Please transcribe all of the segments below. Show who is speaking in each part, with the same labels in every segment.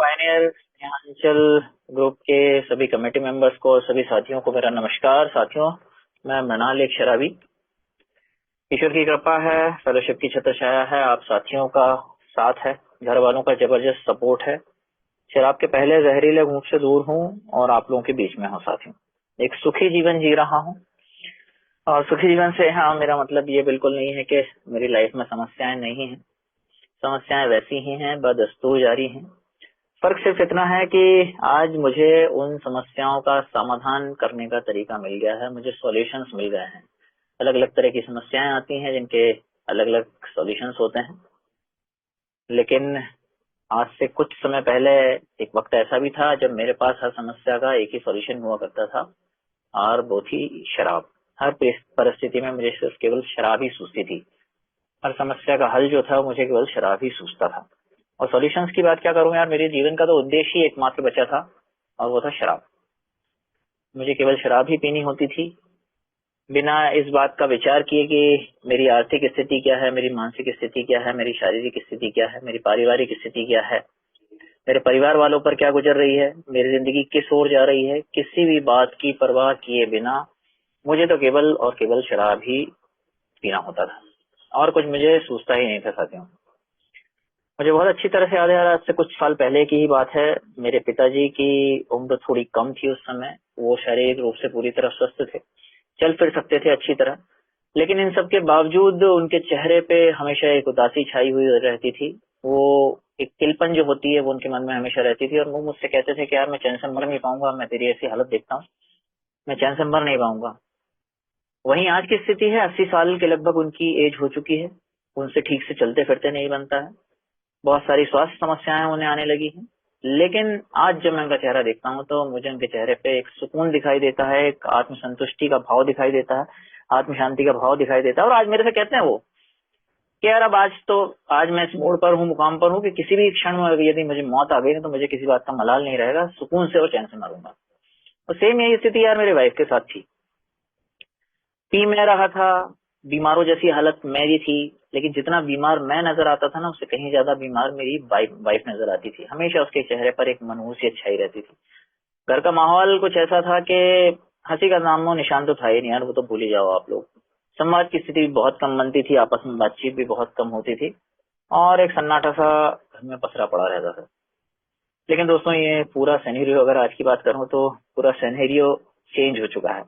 Speaker 1: Pioneer स्नेहांचल group के सभी committee members को और सभी साथियों को मेरा नमस्कार। साथियों, मैं मृणाल एक शराबी। ईश्वर की कृपा है, फेलोशिप की छत्रछाया है, आप साथियों का साथ है, घर वालों का जबरदस्त सपोर्ट है। शराब के पहले जहरीले घूंट से दूर हूँ और आप लोगों के बीच में हूँ। साथियों, एक सुखी जीवन जी रहा हूँ। और सुखी जीवन से हाँ मेरा मतलब ये बिल्कुल नहीं है कि मेरी लाइफ में समस्याएं नहीं है। समस्याएं वैसी ही हैं, बदस्तूर जारी हैं। फर्क सिर्फ इतना है कि आज मुझे उन समस्याओं का समाधान करने का तरीका मिल गया है, मुझे सॉल्यूशंस मिल गए हैं। अलग अलग तरह की समस्याएं आती हैं जिनके अलग अलग सॉल्यूशंस होते हैं। लेकिन आज से कुछ समय पहले एक वक्त ऐसा भी था जब मेरे पास हर समस्या का एक ही सॉल्यूशन हुआ करता था, और वो थी शराब। हर परिस्थिति में मुझे सिर्फ केवल शराब ही सूझती थी। हर समस्या का हल जो था मुझे केवल शराब ही सूझता था। और सॉल्यूशंस की बात क्या करूं यार, मेरे जीवन का तो उद्देश्य ही एकमात्र बचा था और वो था शराब। मुझे केवल शराब ही पीनी होती थी, बिना इस बात का विचार किए कि मेरी आर्थिक स्थिति क्या है, मेरी मानसिक स्थिति क्या है, मेरी शारीरिक स्थिति क्या है, मेरी पारिवारिक स्थिति क्या है, मेरे परिवार वालों पर क्या गुजर रही है, मेरी जिंदगी किस ओर जा रही है। किसी भी बात की परवाह किए बिना मुझे तो केवल और केवल शराब ही पीना होता था, और कुछ मुझे सूझता ही नहीं था। साथियों, मुझे बहुत अच्छी तरह से याद है, आज से कुछ साल पहले की ही बात है। मेरे पिताजी की उम्र थोड़ी कम थी उस समय। वो शारीरिक रूप से पूरी तरह स्वस्थ थे, चल फिर सकते थे अच्छी तरह, लेकिन इन सब के बावजूद उनके चेहरे पे हमेशा एक उदासी छाई हुई रहती थी। वो एक तिलपन जो होती है वो उनके मन में हमेशा रहती थी, और वो मुझसे कहते थे कि यार मैं चैन से मर नहीं पाऊंगा, मैं तेरी ऐसी हालत देखता हूँ, मैं चैन से मर नहीं पाऊंगा। वहीं आज की स्थिति है, 80 साल के लगभग उनकी एज हो चुकी है, उनसे ठीक से चलते फिरते नहीं बनता है, बहुत सारी स्वास्थ्य समस्याएं उन्हें आने लगी हैं। लेकिन आज जब मैं उनका चेहरा देखता हूँ तो मुझे उनके चेहरे पे एक सुकून दिखाई देता है, एक आत्मसंतुष्टि का भाव दिखाई देता है, आत्म शांति का भाव दिखाई देता है। और आज मेरे से कहते हैं वो कि यार अब आज मैं इस मोड़ पर हूँ, मुकाम पर हूँ कि किसी भी क्षण में यदि मुझे मौत आ गई ना तो मुझे किसी बात का मलाल नहीं रहेगा, सुकून से और चैन से मरूंगा। और सेम यही स्थिति यार मेरे वाइफ के साथ थी। पी मैं रहा था, बीमारों जैसी हालत मेरी थी, लेकिन जितना बीमार मैं नजर आता था ना उससे कहीं ज्यादा बीमार मेरी वाइफ नजर आती थी। हमेशा उसके चेहरे पर एक मनहूसियत छाई रहती थी। घर का माहौल कुछ ऐसा था कि हंसी का नामो निशान तो था ही नहीं यार, वो तो भूल ही जाओ आप लोग। समाज की स्थिति भी बहुत कम बनती थी, आपस में बातचीत भी बहुत कम होती थी, और एक सन्नाटा सा घर में पसरा पड़ा रहता था। लेकिन दोस्तों, ये पूरा सिनेरियो, अगर आज की बात करूं तो पूरा सिनेरियो चेंज हो चुका है।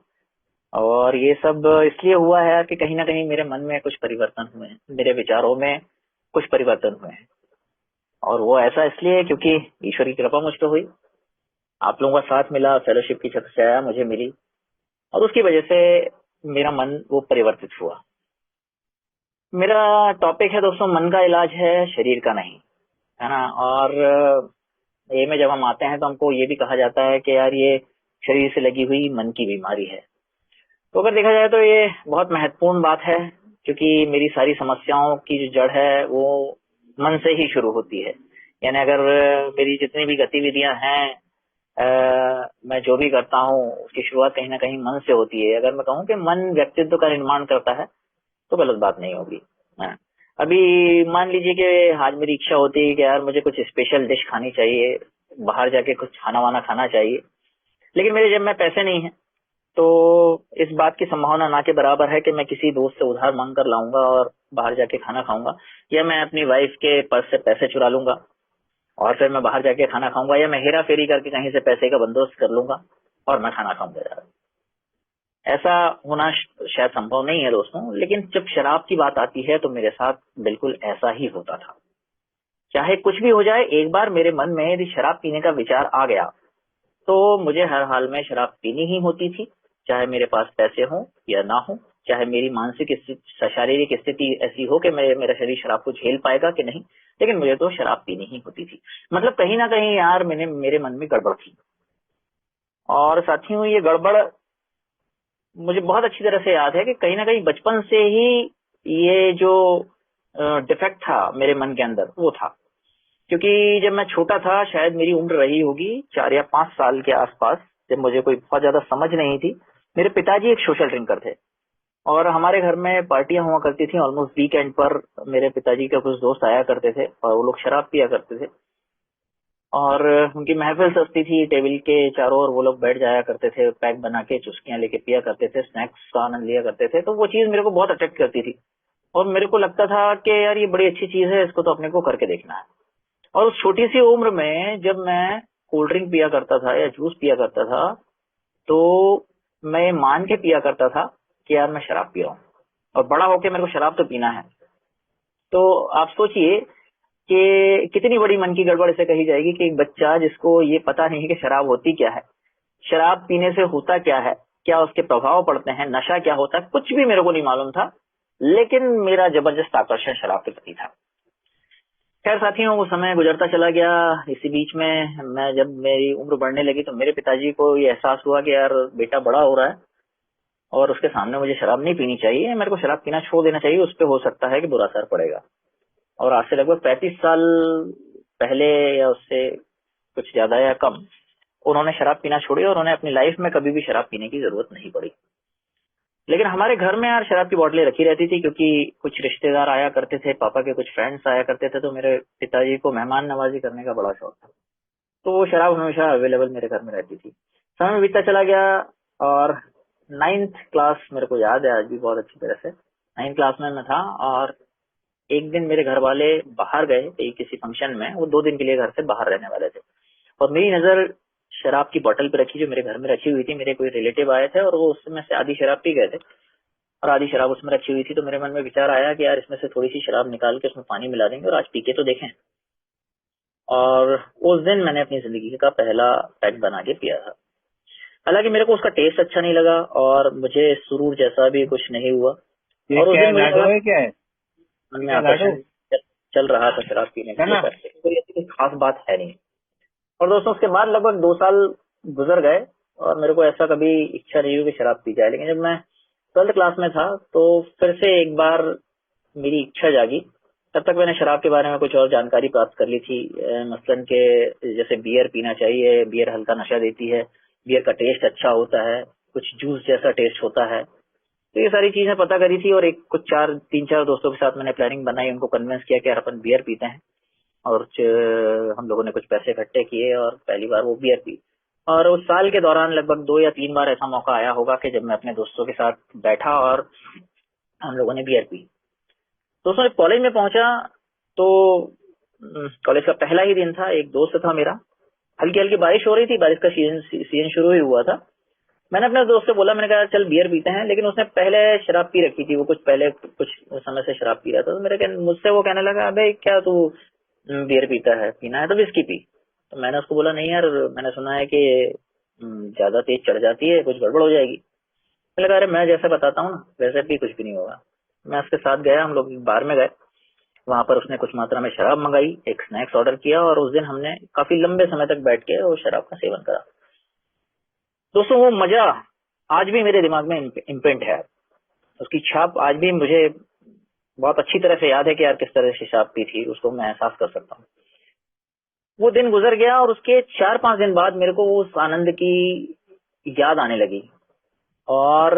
Speaker 1: और ये सब इसलिए हुआ है कि कहीं ना कहीं मेरे मन में कुछ परिवर्तन हुए हैं, मेरे विचारों में कुछ परिवर्तन हुए हैं। और वो ऐसा इसलिए क्योंकि ईश्वर की कृपा मुझ पर हुई, आप लोगों का साथ मिला, फेलोशिप की छत्रछाया मुझे मिली, और उसकी वजह से मेरा मन वो परिवर्तित हुआ। मेरा टॉपिक है दोस्तों, मन का इलाज है, शरीर का नहीं, है ना। और ये में जब हम आते हैं तो हमको ये भी कहा जाता है कि यार ये शरीर से लगी हुई मन की बीमारी है। तो अगर देखा जाए तो ये बहुत महत्वपूर्ण बात है, क्योंकि मेरी सारी समस्याओं की जो जड़ है वो मन से ही शुरू होती है। यानी अगर मेरी जितनी भी गतिविधियां हैं, मैं जो भी करता हूँ उसकी शुरुआत कहीं ना कहीं मन से होती है। अगर मैं कहूँ कि मन व्यक्तित्व का निर्माण करता है तो गलत बात नहीं होगी, है ना। अभी मान लीजिए कि आज मेरी इच्छा होती है कि यार मुझे कुछ स्पेशल डिश खानी चाहिए, बाहर जाके कुछ खाना वाना खाना चाहिए, लेकिन मेरे जेब में पैसे नहीं है, तो इस बात की संभावना ना के बराबर है कि मैं किसी दोस्त से उधार मांग कर लाऊंगा और बाहर जाके खाना खाऊंगा, या मैं अपनी वाइफ के पर्स से पैसे चुरा लूंगा और फिर मैं बाहर जाके खाना खाऊंगा, या मैं हेरा फेरी करके कहीं से पैसे का बंदोबस्त कर लूंगा और मैं खाना खाऊंगा यार। ऐसा होना शायद संभव नहीं है दोस्तों, लेकिन जब शराब की बात आती है तो मेरे साथ बिल्कुल ऐसा ही होता था। चाहे कुछ भी हो जाए, एक बार मेरे मन में यदि शराब पीने का विचार आ गया तो मुझे हर हाल में शराब पीनी ही होती थी, चाहे मेरे पास पैसे हों या ना हो, चाहे मेरी मानसिक शारीरिक स्थिति ऐसी हो कि मेरा शरीर शराब को झेल पाएगा कि नहीं, लेकिन मुझे तो शराब पीनी ही होती थी। मतलब कहीं ना कहीं यार मेरे मन में गड़बड़ थी। और साथियों, ये गड़बड़ मुझे बहुत अच्छी तरह से याद है कि कहीं ना कहीं बचपन से ही ये जो डिफेक्ट था मेरे मन के अंदर वो था। क्योंकि जब मैं छोटा था, शायद मेरी उम्र रही होगी 4 या 5 साल के आसपास, जब मुझे कोई बहुत ज्यादा समझ नहीं थी, मेरे पिताजी एक सोशल ड्रिंकर थे और हमारे घर में पार्टियां हुआ करती थी। ऑलमोस्ट वीकेंड पर मेरे पिताजी के कुछ दोस्त आया करते थे और वो लोग शराब पिया करते थे। और उनकी महफिल सस्ती थी, टेबल के चारों ओर वो लोग बैठ जाया करते थे, पैक बना के चुस्कियां लेके पिया करते थे, स्नैक्स का आनंद लिया करते थे। तो वो चीज मेरे को बहुत अट्रैक्ट करती थी और मेरे को लगता था कि यार ये बड़ी अच्छी चीज है, इसको तो अपने को करके देखना है। और उस छोटी सी उम्र में जब मैं कोल्ड ड्रिंक पिया करता था या जूस पिया करता था, तो मैं मान के पिया करता था कि यार मैं शराब पी रहा हूँ और बड़ा होके मेरे को शराब तो पीना है। तो आप सोचिए कि कितनी बड़ी मन की गड़बड़ इसे कही जाएगी कि एक बच्चा जिसको ये पता नहीं कि शराब होती क्या है, शराब पीने से होता क्या है, क्या उसके प्रभाव पड़ते हैं, नशा क्या होता है, कुछ भी मेरे को नहीं मालूम था। लेकिन मेरा जबरदस्त आकर्षण शराब के प्रति था। खैर साथियों, वो समय गुजरता चला गया। इसी बीच में मैं जब मेरी उम्र बढ़ने लगी तो मेरे पिताजी को ये एहसास हुआ कि यार बेटा बड़ा हो रहा है और उसके सामने मुझे शराब नहीं पीनी चाहिए, मेरे को शराब पीना छोड़ देना चाहिए, उस पर हो सकता है कि बुरा असर पड़ेगा। और आज से लगभग 35 साल पहले या उससे कुछ ज्यादा या कम उन्होंने शराब पीना छोड़ी और उन्हें अपनी लाइफ में कभी भी शराब पीने की जरूरत नहीं पड़ी। लेकिन हमारे घर में यार शराब की बोतलें रखी रहती थी, क्योंकि कुछ रिश्तेदार आया करते थे, पापा के कुछ फ्रेंड्स आया करते थे, तो मेरे पिताजी को मेहमान नवाजी करने का बड़ा शौक था। तो वो शराब हमेशा अवेलेबल मेरे घर में रहती थी। समय बीतता चला गया और 9th क्लास मेरे को याद है आज भी बहुत अच्छी तरह से। 9th क्लास में मैं था और एक दिन मेरे घर वाले बाहर गए किसी फंक्शन में, वो 2 दिन के लिए घर से बाहर रहने वाले थे और मेरी नजर शराब की बोतल पे रखी जो मेरे घर में रखी हुई थी। मेरे कोई रिलेटिव आए थे और वो उसमें से आधी शराब पी गए थे और आधी शराब उसमें रखी हुई थी। तो मेरे मन में विचार आया कि यार इसमें से थोड़ी सी शराब निकाल के उसमें पानी मिला देंगे और आज पी के तो देखें। और उस दिन मैंने अपनी जिंदगी का पहला पैक बना के पिया था। हालांकि मेरे को उसका टेस्ट अच्छा नहीं लगा और मुझे सुरूर जैसा भी कुछ नहीं हुआ।
Speaker 2: ये
Speaker 1: और उस
Speaker 2: क्या
Speaker 1: दिन
Speaker 2: है,
Speaker 1: मुझे
Speaker 2: लाडो
Speaker 1: लगा
Speaker 2: है, क्या है?
Speaker 1: मन
Speaker 2: ये
Speaker 1: में
Speaker 2: क्या लाडो?
Speaker 1: आकर्षण चल रहा था शराब पीने के
Speaker 2: है
Speaker 1: लिए,
Speaker 2: ना?
Speaker 1: पैसे कोई ऐसी कोई खास बात है नहीं। और दोस्तों उसके बाद लगभग 2 साल गुजर गए और मेरे को ऐसा कभी इच्छा नहीं हुई कि शराब पी जाए। लेकिन जब मैं 12th क्लास में था तो फिर से एक बार मेरी इच्छा जागी। तब तक मैंने शराब के बारे में कुछ और जानकारी प्राप्त कर ली थी, मसलन के जैसे बियर पीना चाहिए, बियर हल्का नशा देती है, बियर का टेस्ट अच्छा होता है, कुछ जूस जैसा टेस्ट होता है। तो ये सारी चीजें पता करी थी और एक कुछ 3-4 दोस्तों के साथ मैंने प्लानिंग बनाई, उनको कन्विंस किया कि यार अपन बियर पीते हैं। और हम लोगों ने कुछ पैसे इकट्ठे किए और पहली बार वो बियर पी। और उस साल के दौरान लगभग 2 या 3 बार ऐसा मौका आया होगा कि जब मैं अपने दोस्तों के साथ बैठा और हम लोगों ने बियर पी। दोस्तों जब कॉलेज में पहुंचा तो कॉलेज का पहला ही दिन था, एक दोस्त था मेरा, हल्की हल्की बारिश हो रही थी, बारिश का सीजन शुरू ही हुआ था। मैंने अपने दोस्त से बोला, मैंने कहा चल बियर पीते हैं, लेकिन उसने पहले शराब पी रखी थी, वो कुछ पहले कुछ समय से शराब पी रहा था। तो मुझसे वो कहने लगा, अबे क्या तू बियर पीता है, पीना है तो विस्की पी। तो मैंने उसको बोला, नहीं यार मैंने सुना है कि ज्यादा तेज चढ़ जाती है, कुछ गड़बड़ हो जाएगी। मैंने कहा अरे मैं जैसे बताता हूँ ना वैसे भी कुछ भी नहीं होगा। मैं उसके साथ गया, हम लोग बार में गए, वहां पर उसने कुछ मात्रा में शराब मंगाई, एक स्नैक्स ऑर्डर किया और उस दिन हमने काफी लंबे समय तक बैठ के वो शराब का सेवन करा। दोस्तों वो मजा आज भी मेरे दिमाग में इम्प्रिंट है, उसकी छाप आज भी मुझे बहुत अच्छी तरह से याद है कि यार किस तरह से शराब पी थी, उसको मैं एहसास कर सकता हूँ। वो दिन गुजर गया और उसके 4-5 दिन बाद मेरे को उस आनंद की याद आने लगी और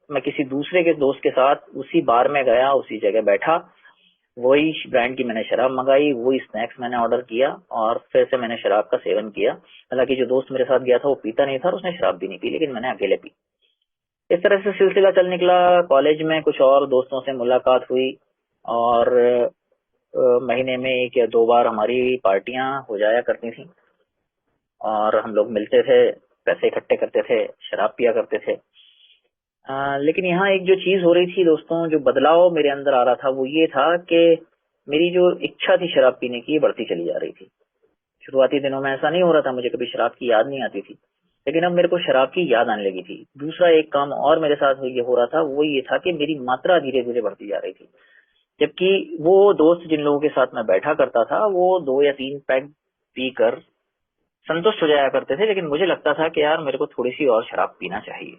Speaker 1: मैं किसी दूसरे के दोस्त के साथ उसी बार में गया, उसी जगह बैठा, वही ब्रांड की मैंने शराब मंगाई, वही स्नैक्स मैंने ऑर्डर किया और फिर से मैंने शराब का सेवन किया। हालांकि जो दोस्त मेरे साथ गया था वो पीता नहीं था और उसने शराब भी नहीं पी, लेकिन मैंने अकेले पी। इस तरह से सिलसिला चल निकला। कॉलेज में कुछ और दोस्तों से मुलाकात हुई और महीने में 1 या 2 बार हमारी पार्टियां हो जाया करती थी और हम लोग मिलते थे, पैसे इकट्ठे करते थे, शराब पिया करते थे। लेकिन यहाँ एक जो चीज हो रही थी दोस्तों, जो बदलाव मेरे अंदर आ रहा था वो ये था कि मेरी जो इच्छा थी शराब पीने की बढ़ती चली जा रही थी। शुरुआती दिनों में ऐसा नहीं हो रहा था, मुझे कभी शराब की याद नहीं आती थी, लेकिन अब मेरे को शराब की याद आने लगी थी। दूसरा एक काम और मेरे साथ ये हो रहा था, वो ये था कि मेरी मात्रा धीरे धीरे बढ़ती जा रही थी। जबकि वो दोस्त जिन लोगों के साथ मैं बैठा करता था वो 2 या 3 पैक पीकर संतुष्ट हो जाया करते थे, लेकिन मुझे लगता था कि यार मेरे को थोड़ी सी और शराब पीना चाहिए।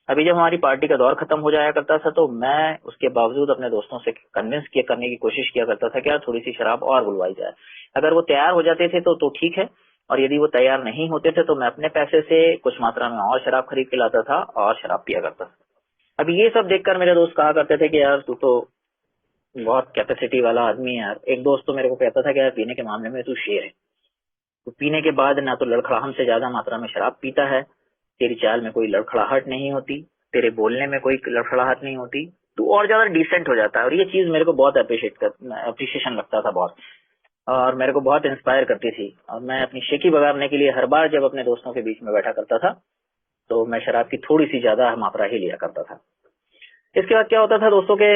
Speaker 1: अभी जब हमारी पार्टी का दौर खत्म हो जाया करता था तो मैं उसके बावजूद अपने दोस्तों से कन्विंस किया करने की कोशिश किया करता था कि यार थोड़ी सी शराब और बुलवाई जाए। अगर वो तैयार हो जाते थे तो ठीक है, और यदि वो तैयार नहीं होते थे तो मैं अपने पैसे से कुछ मात्रा में और शराब खरीद के लाता था और शराब पिया करता था। अभी ये सब देखकर मेरे दोस्त कहा करते थे कि यार तू तो बहुत कैपेसिटी वाला आदमी है यार। एक दोस्त तो मेरे को कहता था कि यार पीने के मामले में तू शेर है। तो पीने के बाद ना तो लड़खड़ाहट से ज्यादा मात्रा में शराब पीता है, तेरी चाल में कोई लड़खड़ाहट नहीं होती, तेरे बोलने में कोई लड़खड़ाहट नहीं होती, तू और ज्यादा डिसेंट हो जाता है। और ये चीज मेरे को बहुत अप्रिशिएशन लगता था बहुत, और मेरे को बहुत इंस्पायर करती थी। और मैं अपनी शेखी बगाड़ने के लिए हर बार जब अपने दोस्तों के बीच में बैठा करता था तो मैं शराब की थोड़ी सी ज्यादा मात्रा ही लिया करता था। इसके बाद क्या होता था दोस्तों के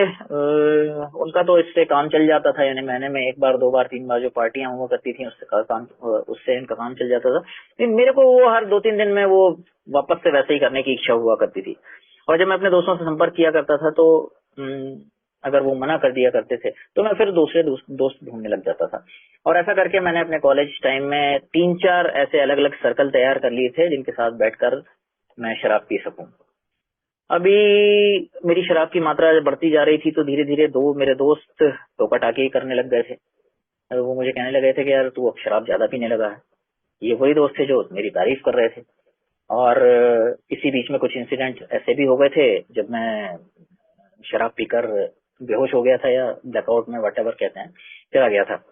Speaker 1: उनका तो इससे काम चल जाता था, यानी महीने में एक बार, दो बार, तीन बार जो पार्टियां हुआ करती थी उससे इनका काम चल जाता था। लेकिन मेरे को वो हर 2-3 दिन में वो वापस से वैसे ही करने की इच्छा हुआ करती थी। और जब मैं अपने दोस्तों से संपर्क किया करता था तो अगर वो मना कर दिया करते थे तो मैं फिर दूसरे दोस्त ढूंढने लग जाता था। और ऐसा करके मैंने अपने कॉलेज टाइम में 3-4 ऐसे अलग अलग सर्कल तैयार कर लिए थे जिनके साथ बैठकर मैं शराब पी सकूं। अभी मेरी शराब की मात्रा बढ़ती जा रही थी तो धीरे धीरे मेरे दोस्त टोका टाकी करने लग गए थे। वो मुझे कहने लगे थे कि यार तू अब शराब ज्यादा पीने लगा है। ये वही दोस्त थे जो मेरी तारीफ कर रहे थे। और इसी बीच में कुछ इंसिडेंट ऐसे भी हो गए थे जब मैं शराब पीकर बेहोश हो गया था, या ब्लैकआउट में वटेवर कहते हैं, चला गया था।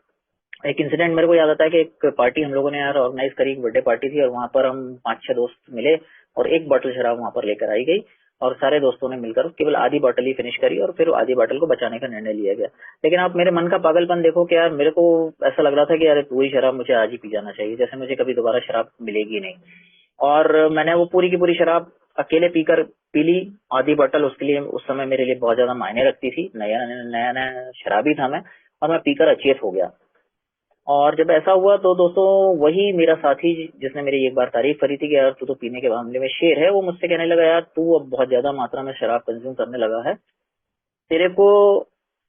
Speaker 1: एक इंसिडेंट मेरे को याद आता है कि एक पार्टी हम लोगों ने यार ऑर्गेनाइज करी, एक बर्थडे पार्टी थी, और वहां पर हम 5-6 दोस्त मिले और एक बोतल शराब वहां पर लेकर आई गई, और सारे दोस्तों ने मिलकर केवल आधी बोतल ही फिनिश करी और फिर आधी बोतल को बचाने का निर्णय लिया गया। लेकिन आप मेरे मन का पागलपन देखो कि यार मेरे को ऐसा लग रहा था कि यार पूरी शराब मुझे आज ही पी जाना चाहिए, जैसे मुझे कभी दोबारा शराब मिलेगी नहीं। और मैंने वो पूरी की पूरी शराब अकेले पीकर पी ली, आधी बोतल। उसके लिए उस समय मेरे लिए बहुत ज्यादा मायने रखती थी, नया नया नया शराबी था मैं, और मैं पीकर अचेत हो गया। और जब ऐसा हुआ तो दोस्तों वही मेरा साथी जिसने मेरी एक बार तारीफ करी थी कि यार तू तो पीने के मामले में शेर है, वो मुझसे कहने लगा यार तू अब बहुत ज्यादा मात्रा में शराब कंज्यूम करने लगा है, तेरे को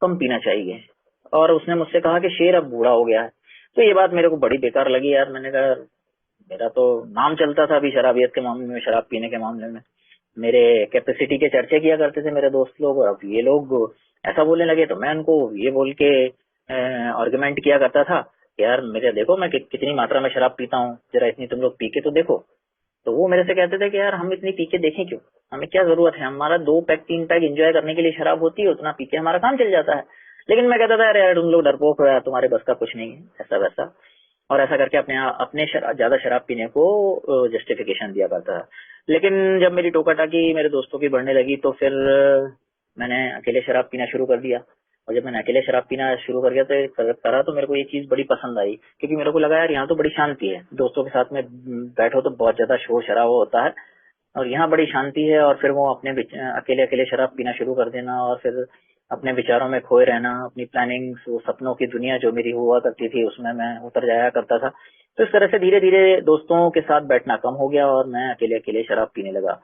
Speaker 1: कम पीना चाहिए। और उसने मुझसे कहा कि शेर अब बूढ़ा हो गया है। तो ये बात मेरे को बड़ी बेकार लगी यार। मैंने कहा मेरा तो नाम चलता था अभी शराबियत के मामले में, शराब पीने के मामले में मेरे कैपेसिटी के चर्चे किया करते थे मेरे दोस्त लोग, और अब ये लोग ऐसा बोलने लगे तो मैं उनको ये बोल के आर्गुमेंट किया करता था कि यार मेरे देखो मैं कितनी मात्रा में शराब पीता हूँ, जरा इतनी तुम लोग पी के तो देखो। तो वो मेरे से कहते थे कि यार हम इतनी पी के देखें क्यों, हमें क्या जरूरत है, हमारा 2 पैक 3 पैक एंजॉय करने के लिए शराब होती है, उतना पी के हमारा काम चल जाता है। लेकिन मैं कहता था यार यार तुम लोग डरपोक हो यार, तुम्हारे बस का कुछ नहीं है, ऐसा वैसा। और ऐसा करके अपने ज्यादा शराब पीने को जस्टिफिकेशन दिया करता था। लेकिन जब मेरी टोका टाकी मेरे दोस्तों की बढ़ने लगी तो फिर मैंने अकेले शराब पीना शुरू कर दिया। और जब मैंने अकेले शराब पीना शुरू कर दिया तो करा तो मेरे को ये चीज बड़ी पसंद आई, क्योंकि मेरे को लगा यार यहाँ तो बड़ी शांति है, दोस्तों के साथ में बैठो तो बहुत ज्यादा शोर शराबा होता है, और यहाँ बड़ी शांति है। और फिर वो अकेले अकेले शराब पीना शुरू कर देना, और फिर अपने विचारों में खोए रहना, अपनी प्लानिंग्स, वो सपनों की दुनिया जो मेरी हुआ करती थी उसमें मैं उतर जाया करता था। तो इस तरह से धीरे धीरे दोस्तों के साथ बैठना कम हो गया और मैं अकेले अकेले शराब पीने लगा।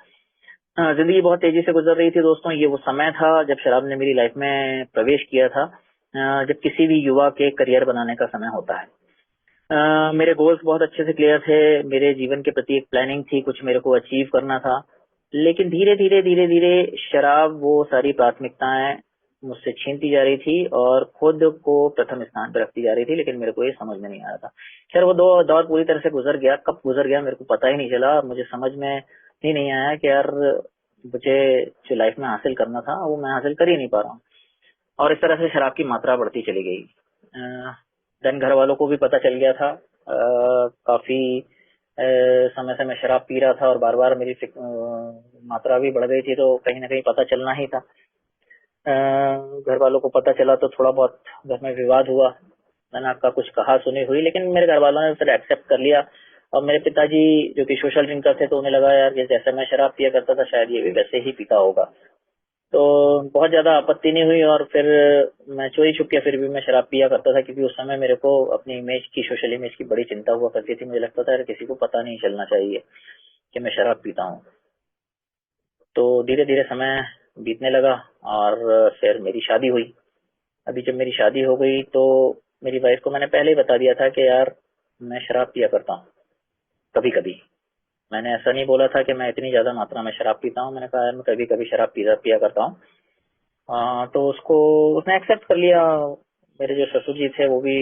Speaker 1: जिंदगी बहुत तेजी से गुजर रही थी दोस्तों। ये वो समय था जब शराब ने मेरी लाइफ में प्रवेश किया था, जब किसी भी युवा के करियर बनाने का समय होता है। मेरे गोल्स बहुत अच्छे से क्लियर थे, मेरे जीवन के प्रति एक प्लानिंग थी, कुछ मेरे को अचीव करना था। लेकिन धीरे धीरे शराब वो सारी प्राथमिकताएं मुझसे छीनती जा रही थी और खुद को प्रथम स्थान पर रखती जा रही थी, लेकिन मेरे को ये समझ में नहीं आ रहा था। खैर वो दौर पूरी तरह से गुजर गया, कब गुजर गया मेरे को पता ही नहीं चला, और मुझे समझ में ही नहीं आया कि यार मुझे जो लाइफ में हासिल करना था वो मैं हासिल कर ही नहीं पा रहा हूँ। और इस तरह से शराब की मात्रा बढ़ती चली गई। देन घर वालों को भी पता चल गया था। काफी समय से मैं शराब पी रहा था और बार बार मेरी मात्रा भी बढ़ गई थी, तो कहीं ना कहीं पता चलना ही था। घर वालों को पता चला तो थोड़ा बहुत घर में विवाद हुआ, मैंने आपका कुछ कहा सुनी हुई, लेकिन मेरे घर वालों ने फिर एक्सेप्ट कर लिया। और मेरे पिताजी जो कि सोशल ड्रिंकर थे, तो उन्हें लगा यार कि जैसे मैं शराब पिया करता था शायद ये भी वैसे ही पीता होगा, तो बहुत ज्यादा आपत्ति नहीं हुई। और फिर मैं चोरी छुप के फिर भी मैं शराब पिया करता था, क्योंकि उस समय मेरे को अपनी इमेज की, सोशल इमेज की बड़ी चिंता हुआ करती थी। मुझे लगता था यार किसी को पता नहीं चलना चाहिए कि मैं शराब पीता हूँ। तो धीरे धीरे समय बीतने लगा और फिर मेरी शादी हुई। अभी जब मेरी शादी हो गई तो मेरी वाइफ को मैंने पहले ही बता दिया था कि यार मैं शराब पिया करता हूँ कभी कभी। मैंने ऐसा नहीं बोला था कि मैं इतनी ज्यादा मात्रा में शराब पीता हूँ, मैंने कहा यार मैं कभी कभी शराब पिया करता हूँ। तो उसने एक्सेप्ट कर लिया। मेरे जो ससुर जी थे वो भी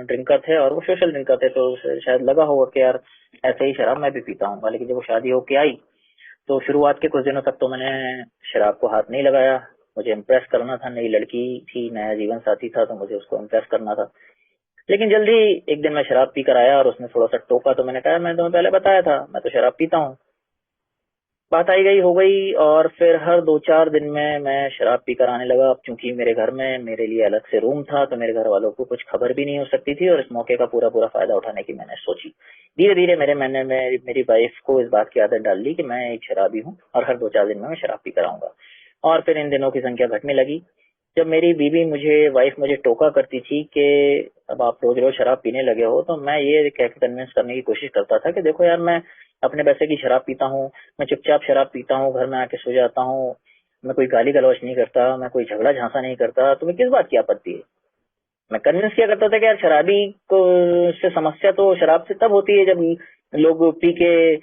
Speaker 1: ड्रिंकर थे और वो सोशल ड्रिंकर थे, तो उसे शायद लगा होगा कि यार ऐसे ही शराब मैं भी पीता हूँ। लेकिन जब वो शादी होके आई तो शुरुआत के कुछ दिनों तक तो मैंने शराब को हाथ नहीं लगाया। मुझे इम्प्रेस करना था, नई लड़की थी, नया जीवन साथी था, तो मुझे उसको इम्प्रेस करना था। लेकिन जल्दी एक दिन मैं शराब पी कर आया और उसने थोड़ा सा टोका, तो मैंने कहा मैंने तुम्हें पहले बताया था मैं तो शराब पीता हूँ। बात आई गई हो गई, और फिर हर 2-4 दिन में मैं शराब पीकर आने लगा। अब चूंकि मेरे घर में मेरे लिए अलग से रूम था, तो मेरे घर वालों को कुछ खबर भी नहीं हो सकती थी, और इस मौके का पूरा पूरा फायदा उठाने की मैंने सोची। धीरे धीरे मैंने मेरी वाइफ को इस बात की आदत डाल ली कि मैं एक शराबी हूँ और हर 2-4 दिन में मैं शराब पीकर आऊंगा। और फिर इन दिनों की संख्या घटने लगी। जब मेरी बीवी वाइफ मुझे टोका करती थी कि अब आप रोज रोज शराब पीने लगे हो, तो मैं ये कह के कन्विंस करने की कोशिश करता था कि देखो यार, मैं अपने पैसे की शराब पीता हूँ, मैं चुपचाप शराब पीता हूँ, घर में आके सो जाता हूँ, मैं कोई गाली गलौज नहीं करता, मैं कोई झगड़ा झांसा नहीं करता, तुम्हें किस बात की आपत्ति है। मैं कन्विंस किया करता था कि यार, शराबी को से समस्या तो शराब से तब होती है जब लोग पी के